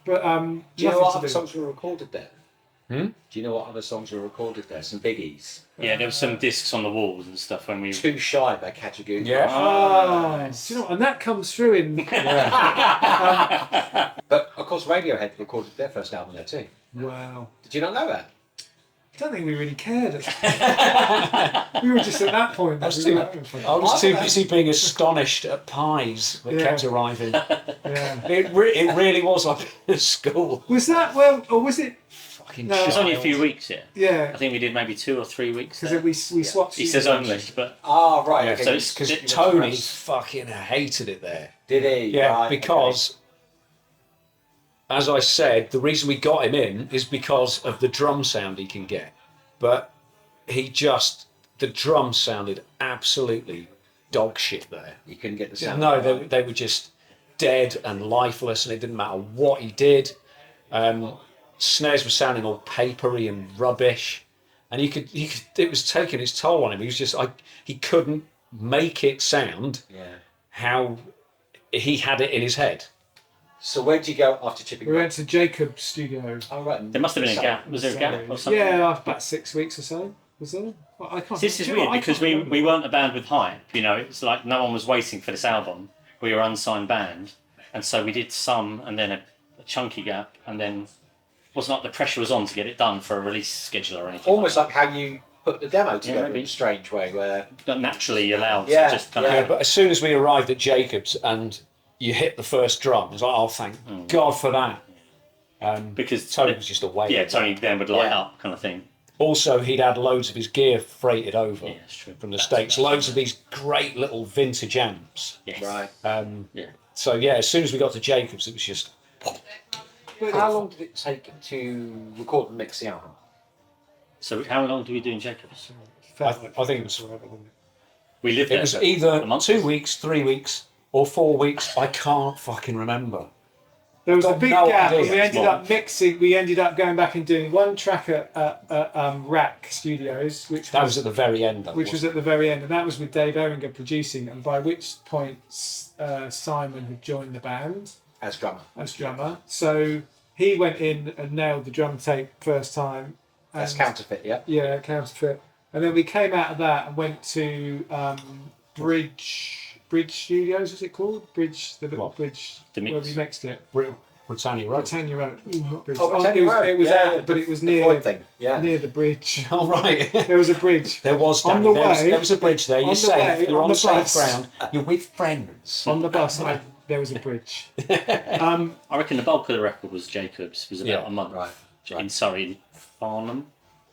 B: but
A: do you know what
B: nothing
A: other
B: to do.
A: songs were recorded there? Do you know what other songs were recorded there? Some biggies.
D: Yeah, there was some discs on the walls and stuff when we.
A: Too Shy by Catch a Goose.
C: Yeah.
B: Oh, do you know, and that comes through in.
A: But of course, Radiohead recorded their first album there too.
B: Wow.
A: Did you not know that?
B: I don't think we really cared. We were just at that point.
C: I was
B: we
C: too,
B: were having fun.
C: I was too busy being astonished at pies that
B: Yeah.
C: kept arriving.
B: Yeah.
C: It really was like a school.
B: Was that or was it?
C: Fucking
B: No.
D: It was only a
C: child.
D: few weeks, yeah.
B: Yeah,
D: I think we did maybe 2 or 3 weeks.
B: because
D: there.
B: we swapped.
D: He says
B: studios.
D: only, but
A: Oh, right.
C: Yeah,
A: okay.
D: so it's-
C: Because
D: It-
C: Tony fucking hated it there.
A: Did he?
C: Yeah,
A: Right,
C: because, as I said, the reason we got him in is because of the drum sound he can get. But the drums sounded absolutely dog shit there.
A: okay. You couldn't get the sound.
C: No, they were just dead and lifeless, and it didn't matter what he did. Snares were sounding all papery and rubbish, and it was taking its toll on him. He was just he couldn't make it sound how he had it in his head.
A: So where'd you go after Chipping?
B: We went to Jacob's studio.
A: Oh, right.
D: there must have been a gap. Was there a gap or something?
B: Yeah, after about 6 weeks or so. Was there? Well, I can't.
D: This is
B: do you know
D: weird
B: what? I
D: because
B: can't remember.
D: we weren't a band with hype. It's like no one was waiting for this album. We were an unsigned band, and so we did some, and then a chunky gap, and then wasn't like the pressure was on to get it done for a release schedule or anything.
A: Almost like how you put the demo together
D: maybe.
A: in a strange way, where
D: Not naturally allowed
A: Yeah,
D: to just kind
A: yeah.
D: of.
C: But as soon as we arrived at Jacobs and you hit the first drum, it was like, oh, thank God for that.
D: Because
C: Tony was just away.
D: Yeah, Tony then would light
A: Yeah.
D: up, kind of thing.
C: Also, he'd had loads of his gear freighted over
D: Yeah, that's true.
C: from the
D: That's-
C: States. Loads of these great little vintage amps.
D: Yes.
A: right.
D: Yeah.
C: So yeah, as soon as we got to Jacobs, it was just
A: How long did it take to record and mix the album?
D: So how long do we do in Jacobs?
B: Felt
C: I think it was-
B: forever, wasn't it?
D: We lived
C: it
D: there.
C: was
D: for
C: either
D: a month.
C: 2 weeks, 3 weeks, or 4 weeks. I can't fucking remember.
B: There was a
C: Got
B: big
C: no
B: gap,
C: idea.
B: and we ended
D: Small.
B: up mixing. We ended up going back and doing one track at Rack Studios, which
C: That was at the very end. Though,
B: was at the very end, and that was with Dave Erringer producing. And by which point Simon had joined the band
A: As drummer.
B: as drummer, so he went in and nailed the drum tape first time.
A: That's
B: and-
A: Counterfeit, yeah?
B: Yeah, Counterfeit. And then we came out of that and went to Bridge Studios, is it called? Bridge, the little
C: What?
B: bridge
D: The mix.
B: where we mixed it.
C: Britannia Road.
B: Britannia Road. Not Bridge.
A: Oh, Britannia Road.
B: It was
A: Yeah.
B: out, but it was
A: The
B: near
A: Floyd thing, yeah.
B: near the bridge.
C: Oh right.
B: There was a bridge.
C: There was,
B: On
C: Danny.
B: the way-
C: There was a bridge there.
B: on
C: You're
B: the
C: safe.
B: way,
C: You're
B: on
C: on
B: the
C: safe
B: bus.
C: ground. You're with friends.
B: On the bus, there was a bridge.
D: I reckon the bulk of the record was Jacobs. Was about
C: Yeah,
D: a month
A: right,
D: in Surrey, Farnham.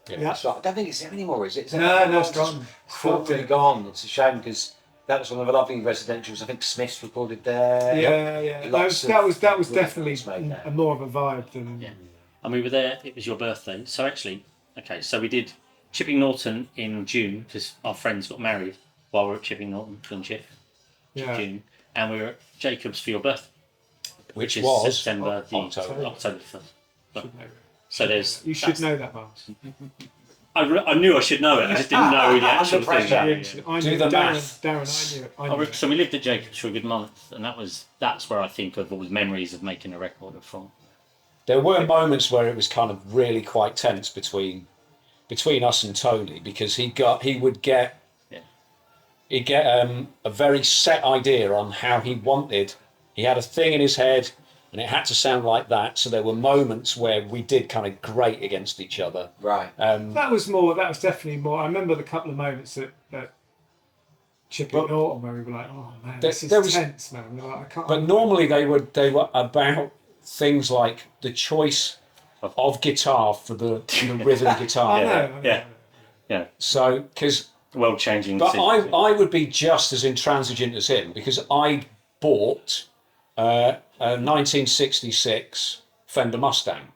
B: Yeah.
A: That's right. I don't think it's there anymore, is it? Is it?
B: No, it's gone.
A: It's fully gone. It's a shame because that was one of the lovely residentials. I think Smith's recorded there.
B: Yeah.
A: Lots
B: That was
A: of
B: definitely
A: records made there.
B: more of a vibe than.
D: Yeah. And we were there. It was your birthday. So actually, okay. So we did Chipping Norton in June because our friends got married while we were at Chipping Norton, Phil Chip,
B: Yeah.
D: June, and we were at Jacobs for your birthday,
C: Which
D: is
C: was
D: September the
C: October.
D: October 1st.
B: Should know.
D: So there's.
B: You should know that, Miles.
D: I knew I should know it. I just didn't know the actual
A: Under pressure.
D: thing.
B: I
C: Do
B: knew
C: the
B: Darren,
C: math.
B: Darren, I knew it. I knew it.
D: So we lived at Jacobs for a good month, and that's where I think of all the memories of making a record are from.
C: There were moments where it was kind of really quite tense between us and Tony because he'd get a very set idea on how he wanted. He had a thing in his head, and it had to sound like that. So there were moments where we did kind of grate against each other.
A: Right.
B: That was definitely more. I remember the couple of moments that Chip and Norton where we were like, oh man, this is tense, man. We're like, I can't.
C: But normally they were about things like the choice of guitar for the rhythm guitar.
B: I know.
D: Yeah.
C: So, because
D: World-changing.
C: But I would be just as intransigent as him, because I bought a 1966 Fender Mustang.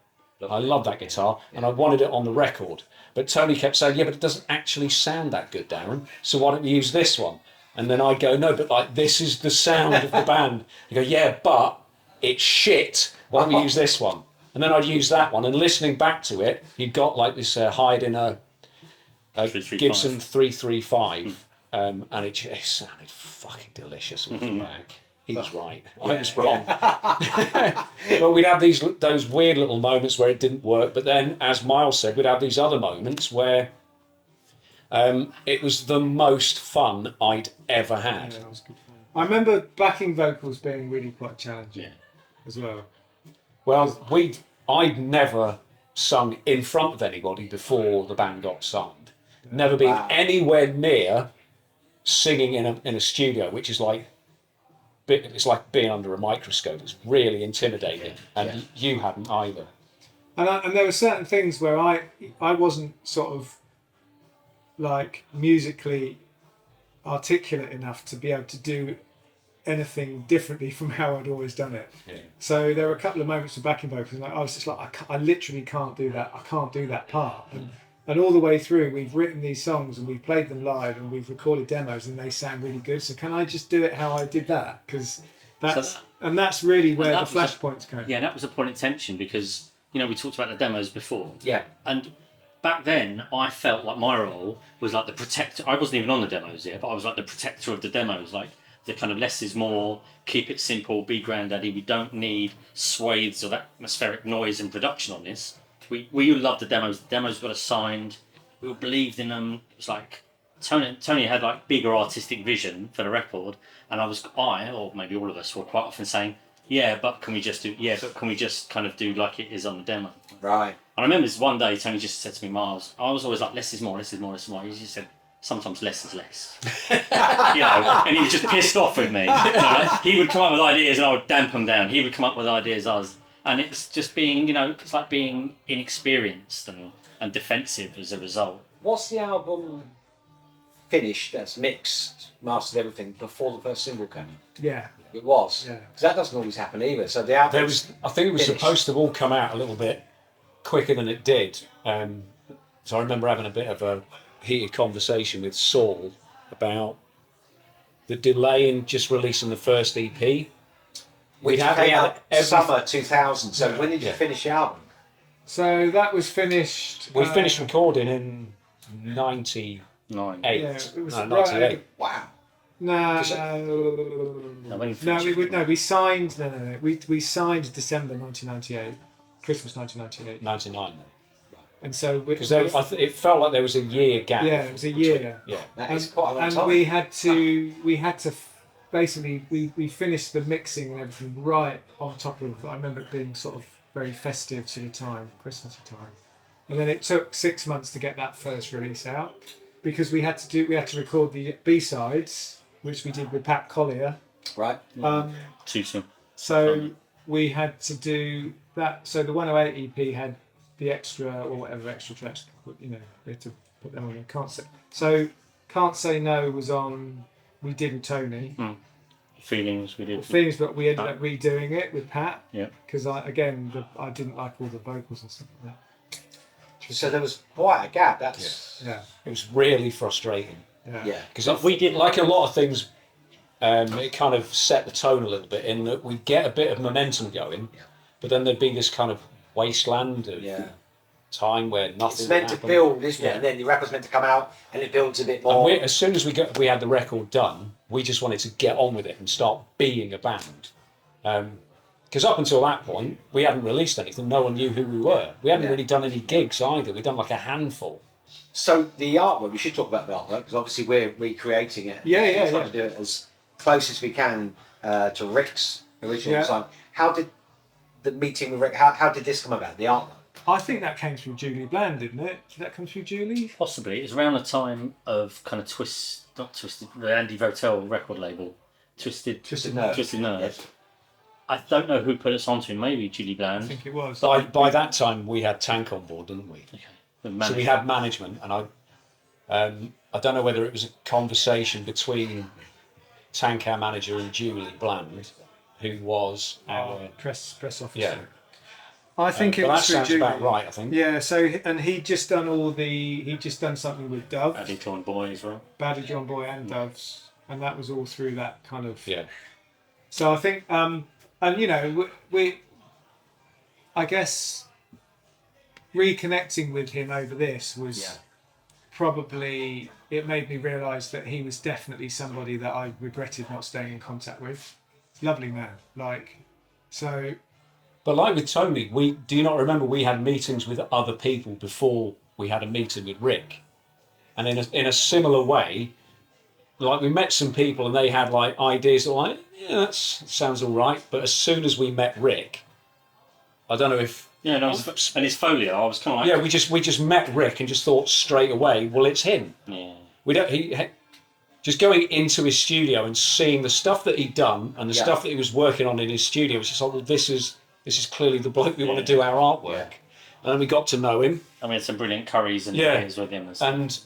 C: I love that guitar, and I wanted it on the record. But Tony kept saying, yeah, but it doesn't actually sound that good, Darren, so why don't you use this one? And then I'd go, no, but like this is the sound of the band. He'd go, yeah, but it's shit. Why don't we use this one? And then I'd use that one, and listening back to it, he'd got like this hide in a Gibson 335, and it sounded fucking delicious looking back. He was right. I was wrong. But we'd have those weird little moments where it didn't work. But then, as Miles said, we'd have these other moments where it was the most fun I'd ever had.
B: Yeah, that was good fun. I remember backing vocals being really quite challenging as well.
C: Well, I'd never sung in front of anybody before the band got signed. Never been anywhere near singing in a studio, which is like, it's like being under a microscope. It's really intimidating, and you hadn't either.
B: And there were certain things where I wasn't sort of like musically articulate enough to be able to do anything differently from how I'd always done it.
C: Yeah.
B: So there were a couple of moments of backing vocals, and I was just like, I literally can't do that. I can't do that part. And all the way through, we've written these songs and we've played them live and we've recorded demos and they sound really good. So can I just do it how I did that? Because that's really where the flashpoints came.
D: Yeah, that was a point of tension because, we talked about the demos before.
A: Yeah.
D: And back then, I felt like my role was like the protector. I wasn't even on the demos yet, but I was like the protector of the demos. Like the kind of less is more, keep it simple, be granddaddy. We don't need swathes of atmospheric noise and production on this. We loved the demos. The demos got us signed. We all believed in them. It was like Tony had like bigger artistic vision for the record, and or maybe all of us were quite often saying, but can we just kind of do like it is on the demo?
A: Right.
D: And I remember this one day Tony just said to me, Miles, I was always like, less is more, less is more, less is more. He just said, sometimes less is less. And he was just pissed off with me. He would come up with ideas and I would damp them down. He would come up with ideas and it's just being, it's like being inexperienced and defensive as a result.
A: Was the album finished, that's mixed, mastered, everything, before the first single came?
B: Yeah.
A: It was?
B: Yeah.
A: Because that doesn't always happen either. So the album
C: I think it was supposed to all come out a little bit quicker than it did. So I remember having a bit of a heated conversation with Saul about the delay in just releasing the first EP.
A: Which came out summer 2000. So when did you finish the album?
B: So that was finished.
C: We finished recording in 98.
B: Yeah, it was
C: 98.
A: Wow.
B: No, we signed. No. We signed December 1998, Christmas 1998.
C: 99.
B: And so
C: because it felt like there was a year gap.
B: Yeah, it was a year.
C: Yeah,
A: that is quite a long time.
B: And we had to basically we finished the mixing and everything right on top of. I remember it being sort of very festive sort of time, Christmassy time, and then it took 6 months to get that first release out because we had to record the B-sides, which we did with Pat Collier.
A: Right.
D: Too soon.
B: So we had to do that. So the 108 EP had the extra or whatever extra tracks. We had to put them on. Can't Say No was on. We did with Tony.
D: Feelings we did.
B: Feelings, but we ended up redoing it with Pat.
D: Yeah.
B: Because I didn't like all the vocals and stuff like that.
A: So there was quite a gap.
B: Yeah.
C: It was really frustrating.
A: Yeah.
C: Because we did like a lot of things. It kind of set the tone a little bit in that we'd get a bit of momentum going, but then there'd be this kind of wasteland of time where nothing.
A: It's meant to build, isn't it? And then the record's meant to come out, and it builds a bit more.
C: And as soon as we had the record done, we just wanted to get on with it and start being a band. Because up until that point, we hadn't released anything. No one knew who we were. We hadn't really done any gigs either. We'd done like a handful.
A: So the artwork, we should talk about the artwork because obviously we're recreating it.
B: Yeah.
A: Trying to do it as close as we can to Rick's original design. How did the meeting with Rick? How did this come about? The artwork.
B: I think that came through Julie Bland, didn't it? Did that come through Julie?
D: Possibly. It was around the time of kind of not Twisted, the Andy Votel record label, Twisted
A: Nerve.
D: Twisted Nerve.
A: Yes.
D: I don't know who put us onto him. Maybe Julie
B: I
D: Bland.
B: think it was.
C: By that time, we had Tank on board, didn't we?
D: Okay.
C: So we had management, and I don't know whether it was a conversation between Tank, our manager, and Julie Bland, who was our
B: press officer.
C: yeah.
B: I think it
C: But
B: was
C: that
B: through
C: sounds
B: Julie.
C: about right, I think.
B: Yeah. So and he'd just done something with Dove,
D: Addy John Boy as well.
B: Baddy John Boy and Doves, and that was all through that kind of.
C: Yeah.
B: So I think, and you know, I guess reconnecting with him over this was probably, it made me realise that he was definitely somebody that I regretted not staying in contact with. Lovely man, so.
C: But like with Tony, do you not remember we had meetings with other people before we had a meeting with Rick? And in a similar way, like we met some people and they had like ideas that were like, yeah, that sounds all right. But as soon as we met Rick, I don't know if
D: Yeah, no, and his folio, I was kind of like,
C: yeah, we just met Rick and just thought straight away, well, it's him.
D: yeah.
C: We don't just going into his studio and seeing the stuff that he'd done and the stuff that he was working on in his studio, was just like, well, this is clearly the bloke we want to do our artwork.
A: Yeah.
C: And then we got to know him.
D: And we had some brilliant curries and beers with him.
C: And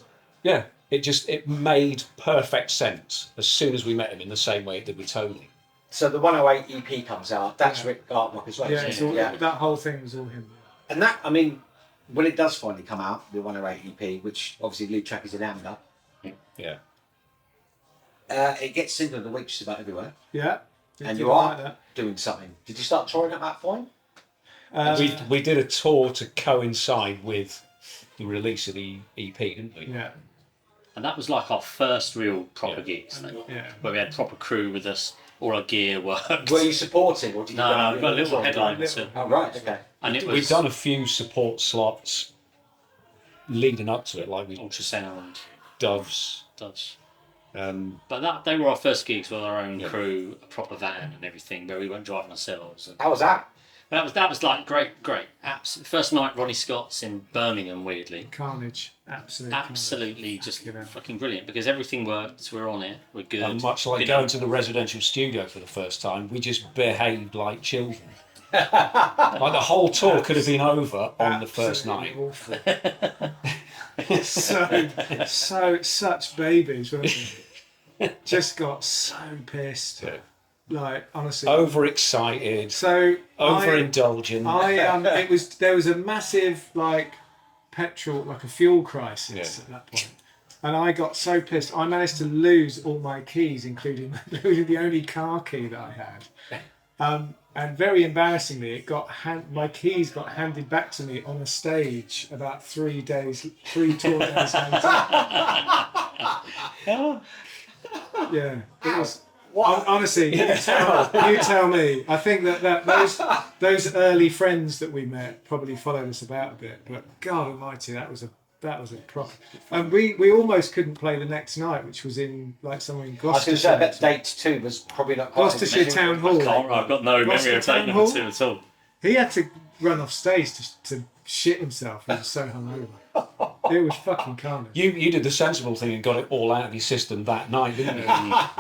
C: yeah, it made perfect sense as soon as we met him, in the same way it did with Tony.
A: So the 108 EP comes out. That's Rick artwork as well.
B: Yeah,
A: isn't
B: it's
A: it?
B: all, that whole thing was all him.
A: And that, I mean, when it does finally come out, the 108 EP, which obviously the lead track is in Amber,
C: Yeah.
A: it gets into the weeks about everywhere.
B: Yeah.
A: And you are doing something. Did you start touring at that point?
C: We did a tour to coincide with the release of the EP, didn't we?
B: Yeah.
D: And that was like our first real proper gigs,
B: Yeah.
D: where we had proper crew with us, all our gear worked.
A: Were you supporting, or did you?
D: No, we got a little headline.
A: Oh right, okay.
D: And it was
C: We've done a few support slots leading up to it, like with
D: ultrasound,
C: Doves.
D: But they were our first gigs with our own crew, a proper van and everything, where we weren't driving ourselves. And
A: How was that?
D: that was like great. First night, Ronnie Scott's in Birmingham, weirdly.
B: Carnage.
D: Absolutely, just fucking brilliant, because everything worked. We're on it. We're good.
C: And much like going to the residential studio for the first time, we just behaved like children. Like the whole tour could have been over on the first night.
B: Awful. Such babies, weren't they? Just got so pissed.
C: Yeah.
B: Like, honestly.
C: Overexcited.
B: So
C: overindulgent.
B: There was a massive like a fuel crisis at that point. And I got so pissed. I managed to lose all my keys, including the only car key that I had. And very embarrassingly, my keys got handed back to me on a stage about 3 tour days later. Yeah, it was. Honestly, you tell me. I think that those early friends that we met probably followed us about a bit, but God Almighty, that was a proper. And we almost couldn't play the next night, which was in like somewhere in Gloucestershire.
A: I was going to say that date 2 was probably not quite.
B: Gloucestershire Town Hall.
D: I've got no memory of taking number 2 at all.
B: He had to run off stage to shit himself. He was so hungover. It was fucking carnage.
C: You did the sensible thing and got it all out of your system that night, didn't you?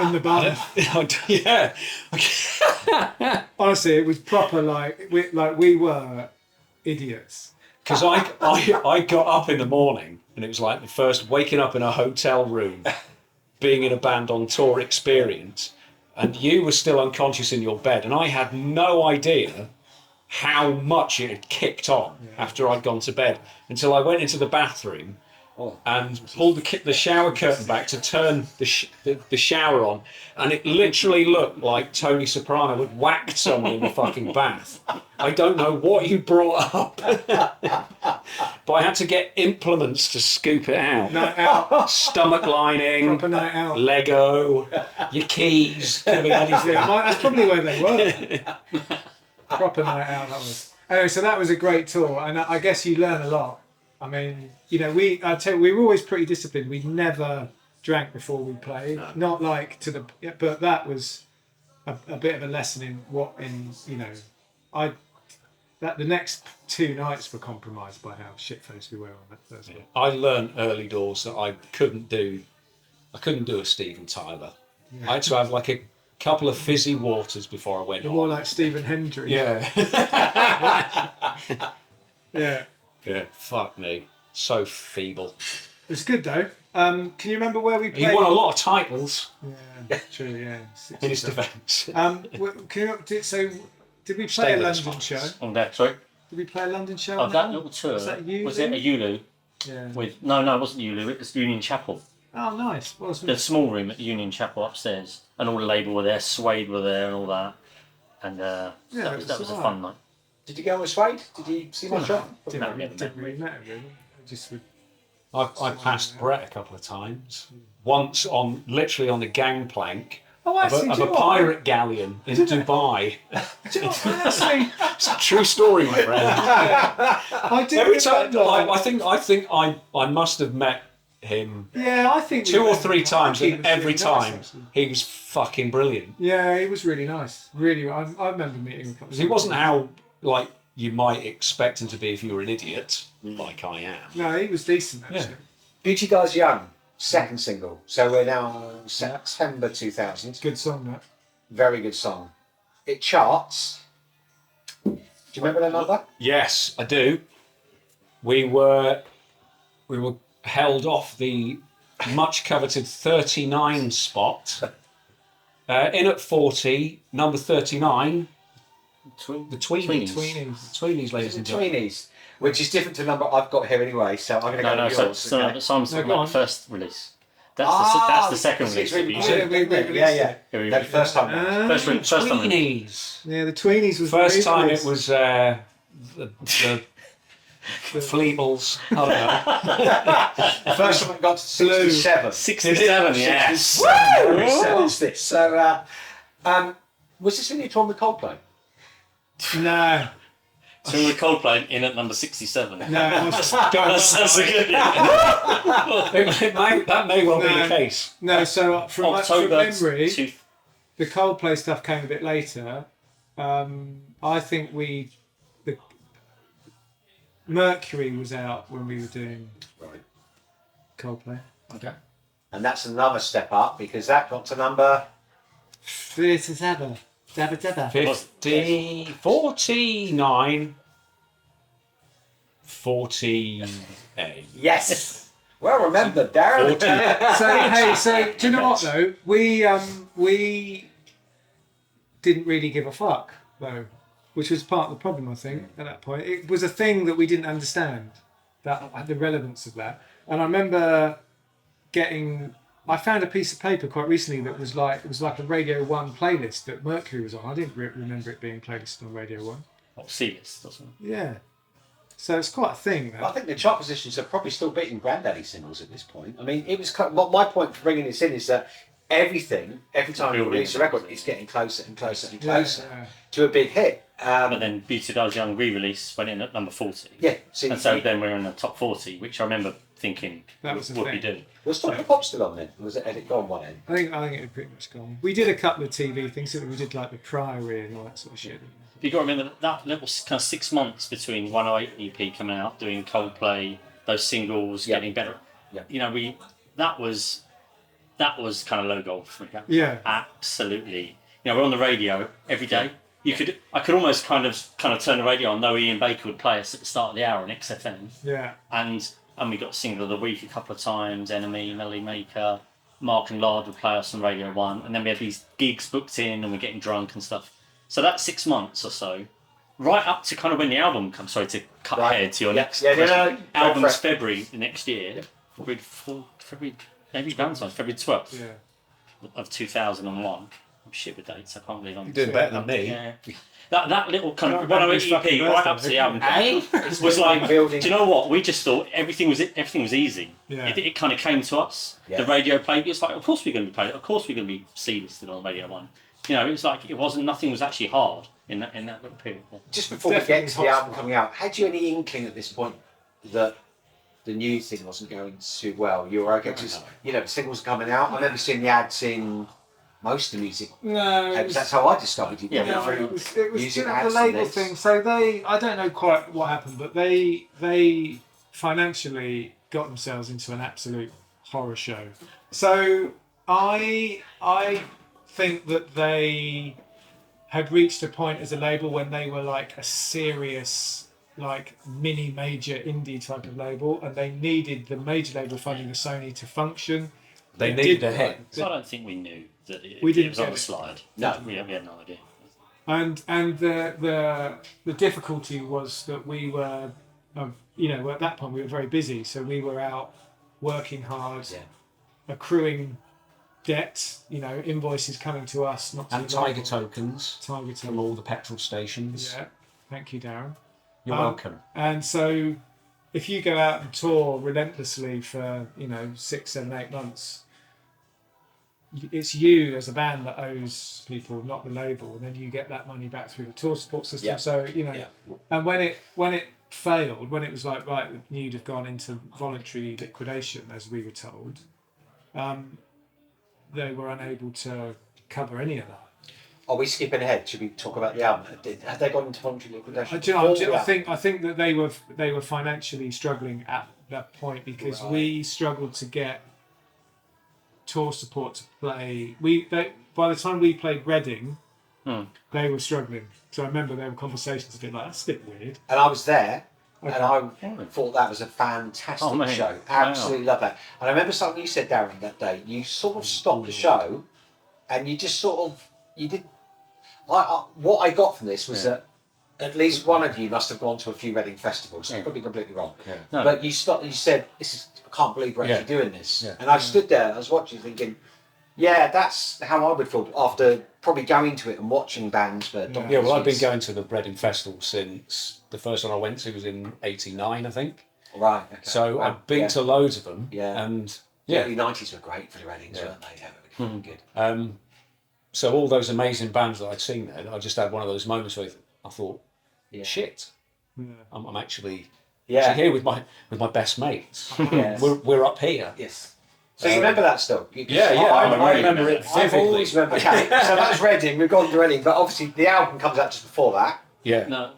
B: In the bar.
C: Yeah.
B: Honestly, it was proper we were idiots.
C: Because I got up in the morning and it was like the first waking up in a hotel room, being in a band on tour experience, and you were still unconscious in your bed, and I had no idea how much it had kicked on after I'd gone to bed, until I went into the bathroom and pulled the shower curtain back to turn the shower on, and it literally looked like Tony Soprano had whacked someone in the fucking bath. I don't know what you brought up, but I had to get implements to scoop it out.
B: Night out.
C: Stomach lining,
B: Proper night out.
C: Lego, your keys, could be anything.
B: Yeah, that's probably where they were. Proper night out, that was. Anyway, so that was a great tour, and I guess you learn a lot. I mean, we were always pretty disciplined. We never drank before we played, not like but that was a bit of a lesson in the next 2 nights were compromised by how shit-faced we were on that Thursday.
C: I learned early doors that I couldn't do a Steven Tyler. I had to have like a couple of fizzy waters before I went
B: You're
C: on.
B: more like Stephen Hendry.
C: Yeah.
B: Yeah.
C: Yeah. Fuck me. So feeble.
B: It was good though. Can you remember where we
C: He
B: played?
C: won a lot of titles
B: Yeah, true. Yeah.
C: in his defence.
B: Did we
C: Stay
B: play a
C: with us,
B: London
C: Marcus.
B: show?
D: On there, sorry.
B: Did we play a London show?
D: Oh,
B: on
D: that
B: one?
D: little tour.
B: Was that you?
D: Was it a Ulu?
B: Yeah.
D: No, it wasn't Ulu. It was Union Chapel.
B: Oh, nice. What was
D: The small room at Union Chapel upstairs, and all the label were there, Suede were there, and all that. And that was a
B: alright.
D: fun night.
A: Did you go with Suede? Did you see my shot?
D: No, we
B: Didn't really matter really. Just would.
C: I passed Brett a couple of times. Once literally on the gangplank
B: Oh, actually,
C: of
B: do
C: a
B: you know what?
C: pirate galleon in Dubai.
B: Do you know what? Actually,
C: It's a true story, my friend.
B: I do.
C: Every time,
B: remember-
C: I think I must have met him
B: Yeah, I think
C: 2
B: we
C: or
B: went-
C: 3 times,
B: I think
C: and
B: he was
C: every
B: really nice,
C: time
B: actually.
C: he was fucking brilliant.
B: Yeah, he was really nice. Really, I remember meeting him. A couple of
C: He wasn't how like you might expect him to be if you were an idiot, like I am.
B: No, he was decent actually.
C: Yeah.
A: Beauty Dies Young, second single. So we're now September 2000.
B: Good song that.
A: Very good song. It charts. Do you remember the number?
C: Yes, I do. We were held off the much coveted 39 spot. In at 40, number 39, the Tweenies. Tweenies, ladies and gentlemen.
A: Tweenies, which is different to the number I've got here anyway. So I'm going to go
D: No,
A: with
D: so
A: yours. okay?
D: Simon's
B: No,
D: talking
B: go
D: about
B: on.
D: the first release. That's the second
A: it's
D: release.
A: really
D: that we
A: good,
D: used.
A: isn't it? Yeah, yeah.
D: Yeah, we-
A: No, the first time.
D: First time.
C: Tweenies.
B: Yeah, the Tweenies was
C: First
B: the
C: time
B: release.
C: it was the Fleebles. I don't know.
A: The first time it got to 67.
D: 67, yes.
A: 67 is this. So, was this when you toured with Coldplay?
B: No,
D: So we were Coldplay in at number 67.
B: no, I was
D: That's a good.
C: That may well be
B: No.
C: the case.
B: no. So from
D: October
B: memory,
D: 2.
B: the Coldplay stuff came a bit later. I think the Mercury was out when we were doing
A: Right.
B: Coldplay.
D: Okay.
A: And that's another step up because that got to number.
B: 37. Dabba.
C: 50, 49, 48.
A: Yes! Well remembered, Darren.
B: So do you know what though? We didn't really give a fuck though, which was part of the problem I think at that point. It was a thing that we didn't understand the relevance of that. And I remember I found a piece of paper quite recently that was like a Radio 1 playlist that Mercury was on. I didn't remember it being playlisted on Radio 1.
D: C-list, doesn't it?
B: Yeah. So it's quite a thing.
A: I
B: That.
A: think the chart positions are probably still beating Grandaddy singles at this point. I mean, it was my point for bringing this in is that every time you release a record, it's getting closer and closer and closer
B: Yeah.
A: to a big hit.
D: But then Beauty Dies Young re-release went in at number 40.
A: Yeah, see,
D: And so then we're in the top 40, which I remember thinking
B: That was the
D: would be
B: thing.
D: doing.
A: was Top of the Pop still on then? Or was it Edit gone one end?
B: I think it had pretty much gone. We did a couple of TV things. So we did like the Priory and all that sort of shit.
D: You've got to remember that little kind of 6 months between 108 EP coming out, doing Coldplay, those singles,
A: Yeah.
D: getting better.
A: Yeah.
D: You know, that was kind of low gold for me.
B: Yeah.
D: Absolutely. You know, we're on the radio every day. I could almost kind of turn the radio on. Know Ian Baker would play us at the start of the hour on XFM,
B: Yeah.
D: and we got Single of the Week a couple of times. Enemy, Melody Maker, Mark and Lard would play us on Radio 1, and then we had these gigs booked in, and we're getting drunk and stuff. So that's 6 months or so, right up to kind of when the album comes. Sorry to cut
A: Right.
D: ahead to your
A: Yeah.
D: next
A: Yeah, no,
D: question.
A: no, go
D: Album's
A: for it.
D: February the next year. February Valentine's, February 12th
B: Yeah.
D: of 2001. I'm shit with dates. I can't believe I'm
C: You're doing better than me.
D: Yeah. That little kind of
B: Not about
D: 108
B: this
D: EP
B: fucking
D: right up
B: birthday,
D: to the album
A: Eh?
D: was like, do
A: building.
D: you know what? We just thought everything was easy.
B: Yeah.
D: It kind of came to us.
A: Yeah.
D: The radio played. It's like, of course we're going to be played. Of course we're going to be C-listed on Radio 1. You know, it was like nothing was actually hard in that little period.
A: Just before we get into the album coming out, had you any inkling at this point that the new thing wasn't going too well? You were okay, just, the singles coming out. I remember seeing the ads in most of the music.
B: No,
A: That's how I discovered you.
D: Yeah,
B: no,
A: Through
B: it was
A: music
B: the
A: ads and
B: label
A: this.
B: thing. So I don't know quite what happened, but they financially got themselves into an absolute horror show. So I think that they had reached a point as a label when they were like a serious, like mini major indie type of label, and they needed the major label funding of Sony to function.
C: They
B: They
C: needed
B: did-
C: a hit.
D: So I don't think we knew that
B: We
D: it
B: didn't
D: was on
B: get
D: the
B: it.
D: slide.
A: No.
D: We had no idea.
B: And the difficulty was that we were, at that point we were very busy, so we were out working hard, accruing debt, invoices coming to us, not to
C: And Tiger tokens
B: Tiger
C: from all the petrol stations.
B: Yeah, thank you, Darren.
C: You're welcome.
B: And so, if you go out and tour relentlessly for 6, 7, 8 months, it's you as a band that owes people, not the label, and then you get that money back through the tour support system.
A: Yeah.
B: So and when it failed, when it was like right, you'd have gone into voluntary liquidation, as we were told, they were unable to cover any of that.
A: Are we skipping ahead? Should we talk about the album? Have they gone into voluntary liquidation?
B: I think that they were financially struggling at that point because we struggled to get tour support to play. By the time we played Reading, they were struggling. So I remember there were conversations a bit like, that's a bit weird.
A: And I was there,
B: Okay.
A: and I thought that was a fantastic show. Absolutely love that. And I remember something you said, Darren, that day. You sort of stopped the show, and you just you did. What I got from this was that at least one of you must have gone to a few Reading festivals. I'm probably completely wrong.
C: Yeah.
D: No.
A: But you stopped and you said, I can't believe we're actually doing this.
C: Yeah.
A: And I stood there, I was watching thinking, that's how I would feel after probably going to it and watching bands for donkeys'
C: Yeah, well, I've been
A: years.
C: going to the Reading Festival since the first one I went to was in '89, I think.
A: Right. Okay.
C: So I've been to loads of them.
A: Yeah.
C: And
A: the early 90s were great for the Readings, weren't they? Yeah, they were good.
C: So all those amazing bands that I'd seen there, I just had one of those moments where I thought, shit, I'm actually here with my best mates.
A: Yes.
C: We're up here.
A: Yes. So you remember that still?
C: I remember it
A: I've
C: vividly.
A: always remember. Okay, so that's Reading. We've gone to Reading, but obviously the album comes out just before that.
C: Yeah.
D: No.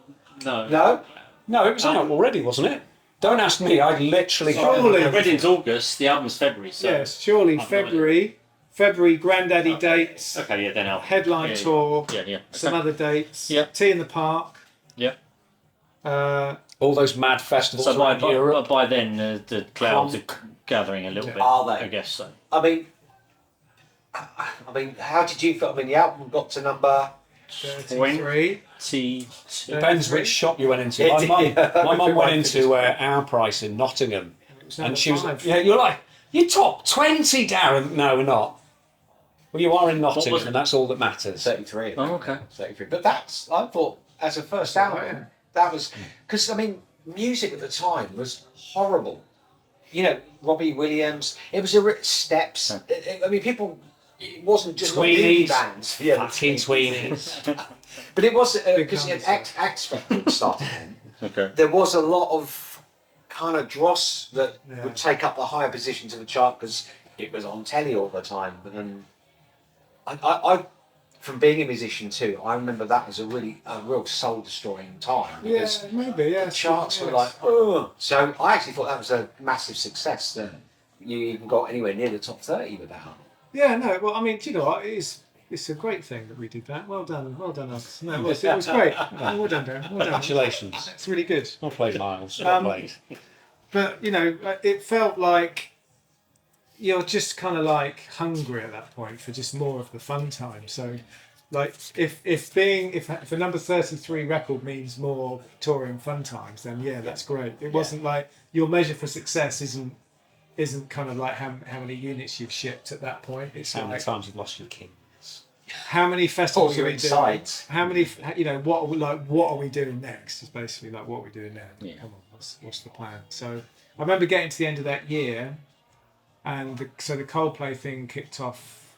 C: No, it was out already, wasn't it? Don't ask me. I literally.
B: Surely.
D: Reading's August. The album's February. So.
B: Yes, surely
D: I've no
B: February Grandaddy dates,
D: Okay. Yeah. Then I'll
B: headline tour,
D: Yeah.
B: some other dates,
D: Yeah.
B: Tea in the Park.
D: Yeah.
C: All those mad festivals
D: So
C: around Europe.
D: by then the clouds are gathering a little bit.
A: Are they?
D: I guess so.
A: I mean, how did you feel? I mean, the album got to number.
B: 33.
C: Depends which shop you went into. My mum went into Our Price in Nottingham, and she was you're like, you're top 20, Darren. No, we're not. Well, you are in Nottingham, and that's all that matters.
A: 33.
D: Oh, okay.
A: 33. But I thought, as a first album, that was. Because, I mean, music at the time was horrible. Robbie Williams, it was Steps. I mean, people. It wasn't just
C: Tweenies.
A: indie bands.
C: Fucking Tweenies.
A: But it was because X Factor started then.
D: Okay.
A: There was a lot of kind of dross that would take up the higher positions of the chart because it was on telly all the time. But then, I from being a musician too, I remember that as a real soul destroying time because
B: Maybe,
A: the charts were like, ugh. So I actually thought that was a massive success that you even got anywhere near the top 30 with that album.
B: Yeah, no. Well, I mean, do you know what? It's a great thing that we did that. Well done, us. No, it was great. Well done, Darren. Well done.
C: Congratulations.
B: It's really good.
C: Well played, Miles. Well played.
B: But it felt like you're just kind of like hungry at that point for just more of the fun time. So, like, if a number 33 record means more touring fun times, then that's great. It wasn't like your measure for success isn't kind of like how many units you've shipped at that point. It's
C: How many
B: like
C: times you've lost your keys?
B: how many festivals are we doing?
A: inside.
B: How many? What are we doing next? Is basically like what are we doing now?
D: Yeah.
B: Come on, what's the plan? So I remember getting to the end of that year, and the Coldplay thing kicked off.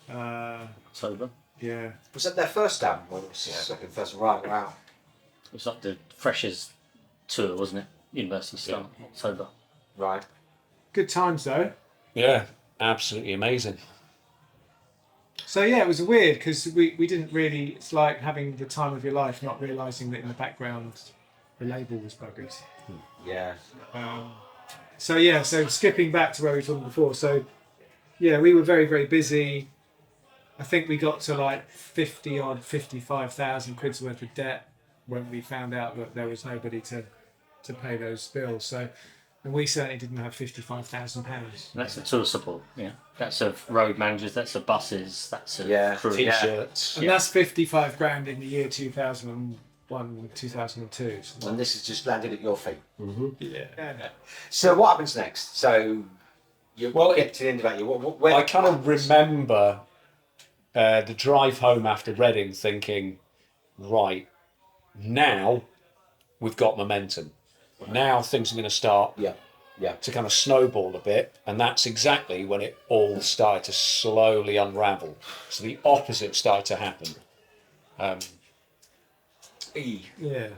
D: October.
B: Yeah.
A: Was that their first album? Or was it second, first? Right, wow.
D: It was like the Freshers tour, wasn't it? University start, October.
A: Right.
B: Good times though.
C: Yeah, absolutely amazing.
B: So yeah, it was weird because we didn't really. It's like having the time of your life, not realising that in the background the label was buggered.
A: Yeah.
B: So yeah, so skipping back to where we were talking before. So yeah, we were very, very busy. I think we got to like 55,000 quid's worth of debt when we found out that there was nobody to pay those bills. So, and we certainly didn't have £55,000.
D: That's a tour support. Yeah. That's of road managers. That's of buses. That's of crew.
C: T-shirts.
B: And that's 55 grand in the year 2001, 2002. So
A: And this has just landed at your feet.
B: yeah.
A: So what happens next? So you get to the end of that year. Where,
C: I kind of remember the drive home after Reading thinking, right, now we've got momentum. Now things are going to start to kind of snowball a bit, and that's exactly when it all started to slowly unravel. So the opposite started to happen.
B: Yeah.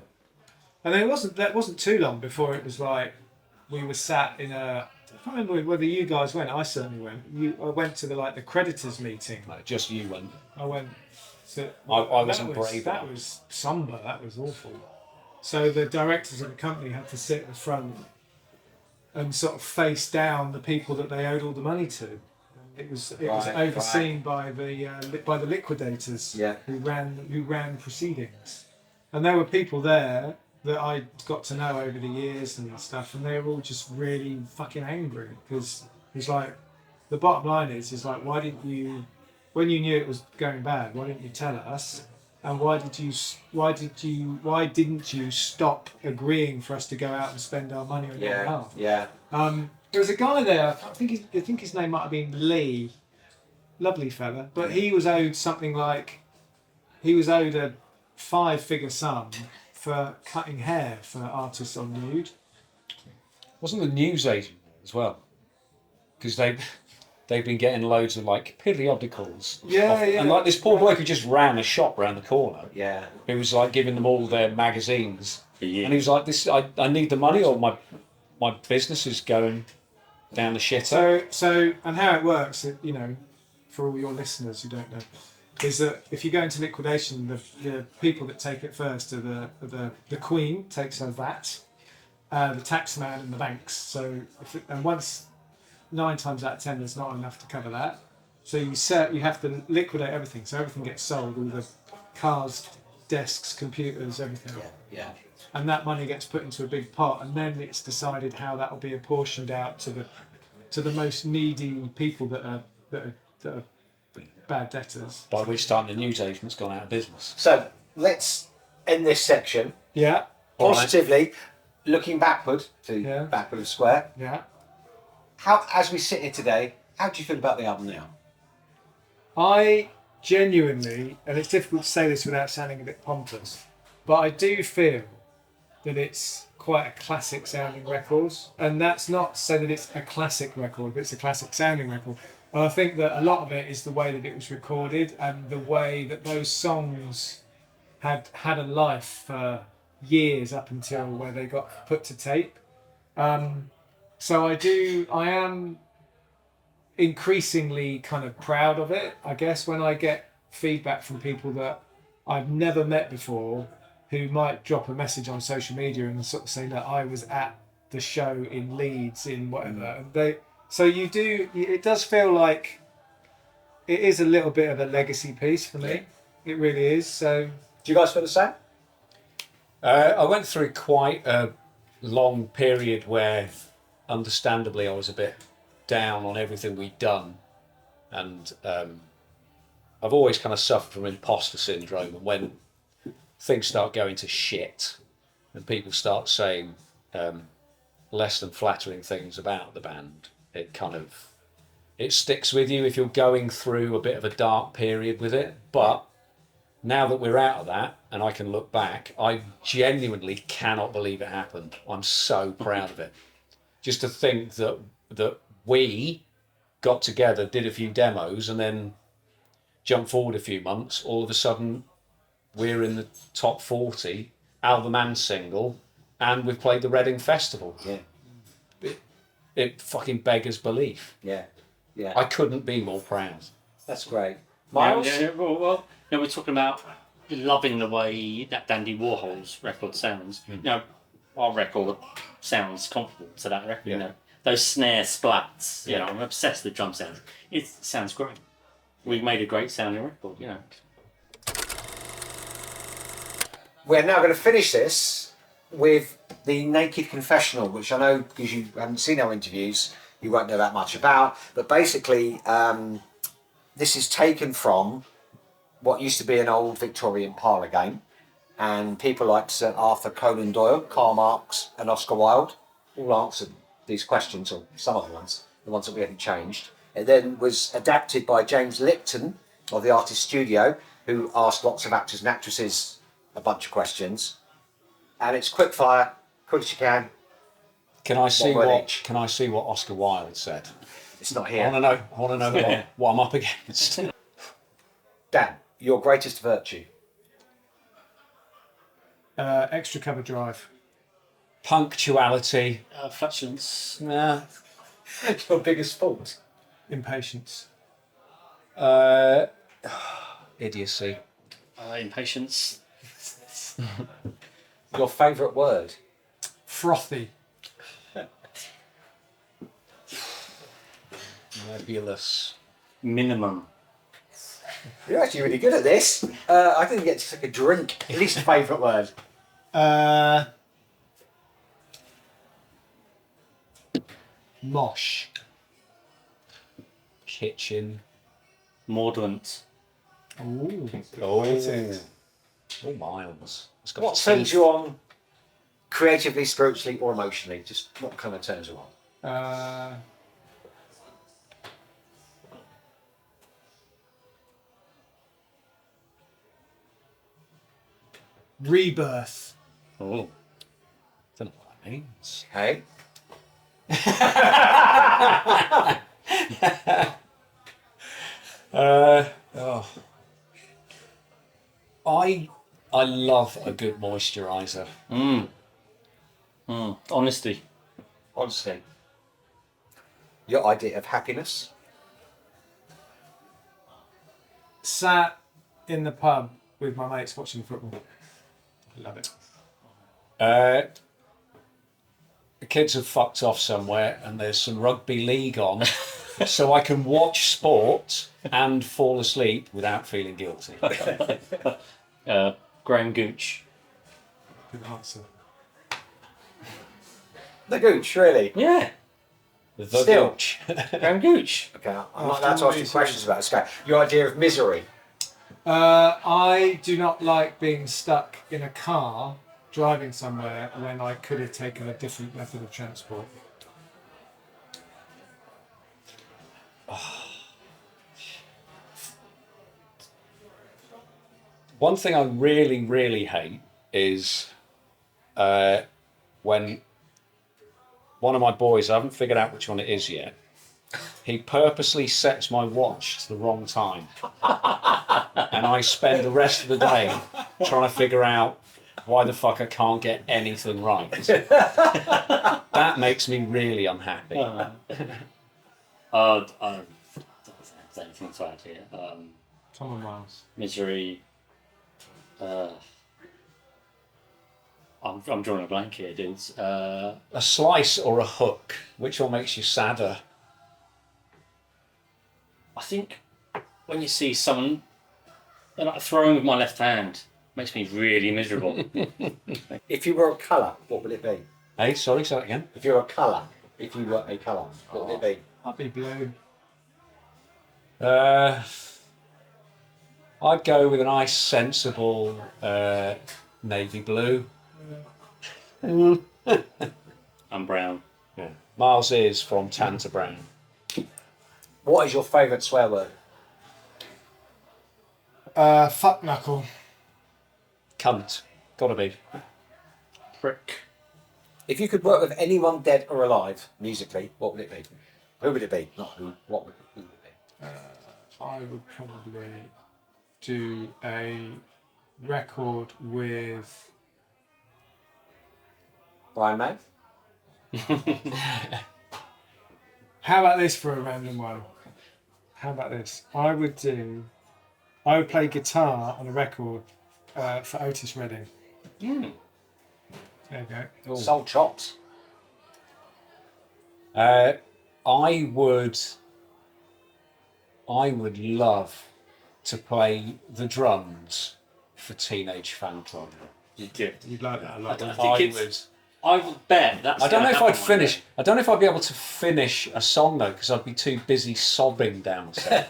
B: And then that wasn't too long before it was like we were sat in a. I can't remember whether you guys went. I certainly went. I went to the creditors meeting.
C: No, just you went.
B: I went. To,
C: I wasn't brave
B: That
C: enough.
B: was somber. That was awful. So the directors of the company had to sit at the front and sort of face down the people that they owed all the money to. It was overseen by the liquidators who ran proceedings, and there were people there that I got to know over the years and stuff, and they were all just really fucking angry because it's like the bottom line is like, why didn't you, when you knew it was going bad, why didn't you tell us? And why didn't you stop agreeing for us to go out and spend our money on your behalf?
A: Yeah.
B: There was a guy there. I think his name might have been Lee. Lovely fella, but he was owed something like a 5-figure sum for cutting hair for artists on nude.
C: Wasn't the news agent as well? Because they've been getting loads of like periodicals. And like this poor bloke who just ran a shop round the corner.
A: Yeah.
C: Who was like giving them all their magazines.
D: Yeah.
C: And he was like, "This, I need the money, or my business is going down the shitter."
B: So and how it works, for all your listeners who don't know, is that if you go into liquidation, the people that take it first are the Queen takes her VAT, the taxman and the banks. So once 9 times out of 10 there's not enough to cover that, so you have to liquidate everything. So everything gets sold, all the cars, desks, computers, everything.
A: Yeah.
B: And that money gets put into a big pot, and then it's decided how that will be apportioned out to the most needy people that are bad debtors.
C: By which time the news agent's gone out of business.
A: So let's end this section positively, looking backward to backward of square.
B: Yeah.
A: How, as we sit here today, how do you feel about the album now?
B: I genuinely, and it's difficult to say this without sounding a bit pompous, but I do feel that it's quite a classic sounding record. And that's not to say that it's a classic record, but it's a classic sounding record. And I think that a lot of it is the way that it was recorded and the way that those songs had a life for years up until where they got put to tape. So I am increasingly kind of proud of it, I guess, when I get feedback from people that I've never met before who might drop a message on social media and sort of say, look, I was at the show in Leeds in whatever. And it does feel like it is a little bit of a legacy piece for me. It really is. So,
A: Do you guys feel the same?
C: I went through quite a long period where, understandably, I was a bit down on everything we'd done, and I've always kind of suffered from imposter syndrome. And when things start going to shit, and people start saying less than flattering things about the band, it sticks with you if you're going through a bit of a dark period with it. But now that we're out of that and I can look back, I genuinely cannot believe it happened. I'm so proud of it. Just to think that we got together, did a few demos, and then jump forward a few months, all of a sudden we're in the top 40, album and single, and we've played the Reading Festival.
A: Yeah.
C: It fucking beggars belief.
A: Yeah.
C: I couldn't be more proud.
A: That's great. Miles?
D: Well, we're talking about loving the way that Dandy Warhol's record sounds. Our record sounds comparable to that record.
A: Yeah.
D: Those snare splats. I'm obsessed with drum sounds. It sounds great. We've made a great sounding record.
A: We're now going to finish this with the Naked Confessional, which I know, because you haven't seen our interviews, you won't know that much about. But basically, this is taken from what used to be an old Victorian parlour game. And people like Sir Arthur Conan Doyle, Karl Marx and Oscar Wilde all answered these questions, or some of the ones that we hadn't changed. It then was adapted by James Lipton of the Artist Studio, who asked lots of actors and actresses a bunch of questions. And it's quick fire, quick as you can.
C: Can I see
A: word
C: what?
A: each.
C: Can I see what Oscar Wilde said?
A: It's not
C: I
A: here.
C: want to know what I'm up against.
A: Dan, your greatest virtue.
B: Extra cover drive.
C: Punctuality.
D: Flatulence.
C: Nah.
A: Your biggest fault.
B: Impatience.
C: Idiocy.
D: Impatience.
A: Your favourite word.
B: Frothy.
C: Nebulous.
D: Minimum.
A: You're actually really good at this. I didn't get to take a drink. Least favourite word.
B: Mosh.
C: Kitchen.
D: Mordant.
B: Ooh.
C: Oh,
B: Rated.
C: Miles. It's got
A: What
C: teeth.
A: turns you on creatively, spiritually or emotionally? Just what kind of turns you on?
B: Rebirth.
D: Oh.
C: Don't know what that means.
A: Okay.
C: I love a good moisturiser.
D: Honesty.
A: Honestly. Your idea of happiness.
B: Sat in the pub with my mates watching football. Love it.
C: The kids have fucked off somewhere and there's some rugby league on, so I can watch sport and fall asleep without feeling guilty.
D: Graham Gooch.
B: Good answer.
A: The gooch, really?
D: Yeah.
C: The
A: Still.
C: Gooch.
D: Graham Gooch.
A: Okay, I'm not allowed to ask you questions about this guy. Your idea of misery.
B: I do not like being stuck in a car driving somewhere when I could have taken a different method of transport.
C: One thing I really, really hate is when one of my boys, I haven't figured out which one it is yet, he purposely sets my watch to the wrong time. And I spend the rest of the day trying to figure out why the fuck I can't get anything right. That makes me really unhappy.
D: I don't have anything to add here.
B: Tom and Miles.
D: Misery. I'm drawing a blank here, dudes.
C: A slice or a hook, which one makes you sadder?
D: I think when you see someone like throwing with my left hand makes me really miserable.
A: If you were a colour, what would it be?
C: Hey, sorry, say that again.
A: If you were a colour, what would it be?
B: I'd be blue.
C: I'd go with a nice, sensible navy blue.
D: I'm brown.
C: Yeah. Miles is from tan to brown.
A: What is your favourite swear word?
B: Fuck knuckle.
C: Cunt. Gotta be.
D: Prick.
A: If you could work with anyone dead or alive, musically, what would it be? Who would it be? Not who. Who would it be?
B: I would probably do a record with
A: Brian May?
B: How about this for a random one? How about this? I would do I would play guitar on a record for Otis Redding.
D: Mm.
B: There you go.
A: Soul chops.
C: I would love to play the drums for Teenage Fan Club.
D: You did.
B: You'd like that a
D: I
B: lot.
D: don't
B: wouldn't you?
D: think it's. I would bet that's.
C: I don't know
D: gonna
C: if I'd
D: happen one
C: finish.
D: day.
C: I don't know if I'd be able to finish a song though, because I'd be too busy sobbing downstairs.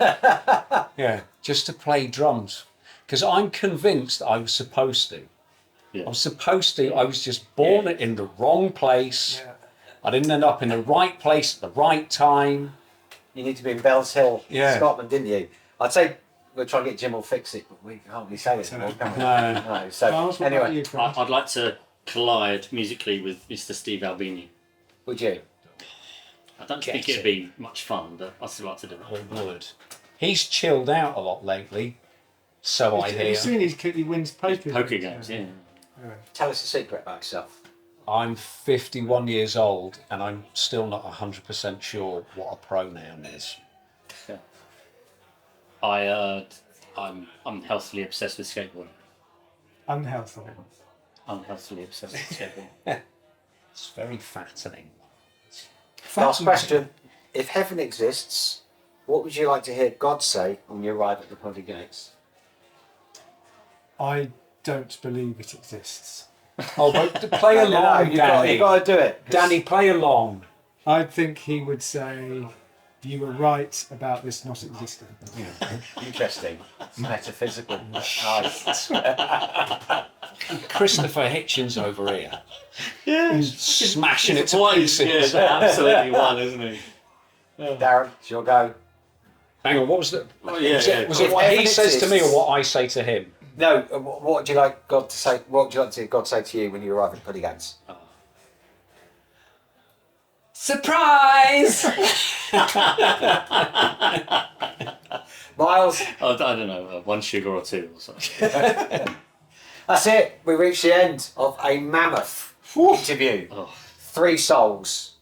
C: Yeah, just to play drums, because I'm convinced I was supposed to.
D: Yeah.
C: I was supposed to. I was just born in the wrong place.
B: Yeah.
C: I didn't end up in the right place at the right time.
A: You need to be in Bells Hill,
C: Yeah.
A: Scotland, didn't you? I'd say we'll try and get Jim will fix it, but we can't really say it anymore, can we?
C: No.
A: No. So
B: Miles, what about
A: anyway,
B: you, Frank?
D: I'd like to collide musically with Mr. Steve Albini.
A: would you?
D: I don't
C: Get
D: think
C: it.
D: it'd be much fun, but I'd still like to do
C: I
D: it.
C: would. He's chilled out a lot lately, so I
B: Have you
C: hear.
B: seen he wins poker?
D: Poker games, yeah.
A: Tell us a secret about yourself.
C: I'm 51 years old, and I'm still not 100% sure what a pronoun is.
D: I'm healthily obsessed with skateboarding.
B: Unhealthy.
D: Unhealthily obsessed with skateboarding.
C: It's very fattening.
A: Last question. If heaven exists, what would you like to hear God say when you arrive at the pearly gates?
B: I don't believe it exists.
C: Oh, but play along,
A: you've
C: Danny.
A: got to do it.
C: Danny, play along.
B: I think he would say, "You were right about this not existing."
A: Interesting. Metaphysical. Nice.
C: Christopher Hitchens over here,
D: Yeah,
C: smashing it to
D: one.
C: pieces.
D: Yeah, absolutely one, isn't he?
A: Darren, it's your go.
C: Hang on, what was the?
D: Oh, yeah,
C: was
D: yeah.
C: it, was it what
A: If
C: he
A: heaven
C: says to me or
A: exists-
C: what I say to him?
A: No, what would you like God to say? What would you like to God say to you when you arrive at the pearly gates?
C: Surprise!
A: Miles,
D: I don't know, one sugar or two or something.
A: that's it. We reached the end of a mammoth interview.
D: Oh.
A: 3 souls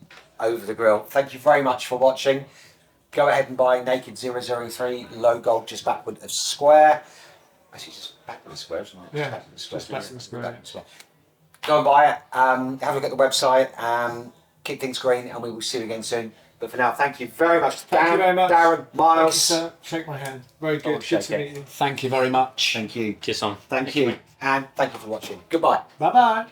A: over the grill. Thank you very much for watching. Go ahead and buy Naked 003 Lowgold just backward of Square. Actually, just backward of Square, isn't it?
B: Yeah,
A: Backward of Square.
B: just backward of Square.
A: Backward of Square. Go and buy it. Have a look at the website. Keep things green, and we will see you again soon. But for now, thank you very much.
B: Thank you very much.
A: Darren,
B: Thank you,
A: Miles.
B: sir. Shake my hand. Very
A: Oh,
B: good. Good
A: shake
B: to
A: it.
B: meet you.
C: Thank you very much.
A: Thank you.
D: Kiss on.
A: Thank you. And thank you for watching. Goodbye.
B: Bye bye.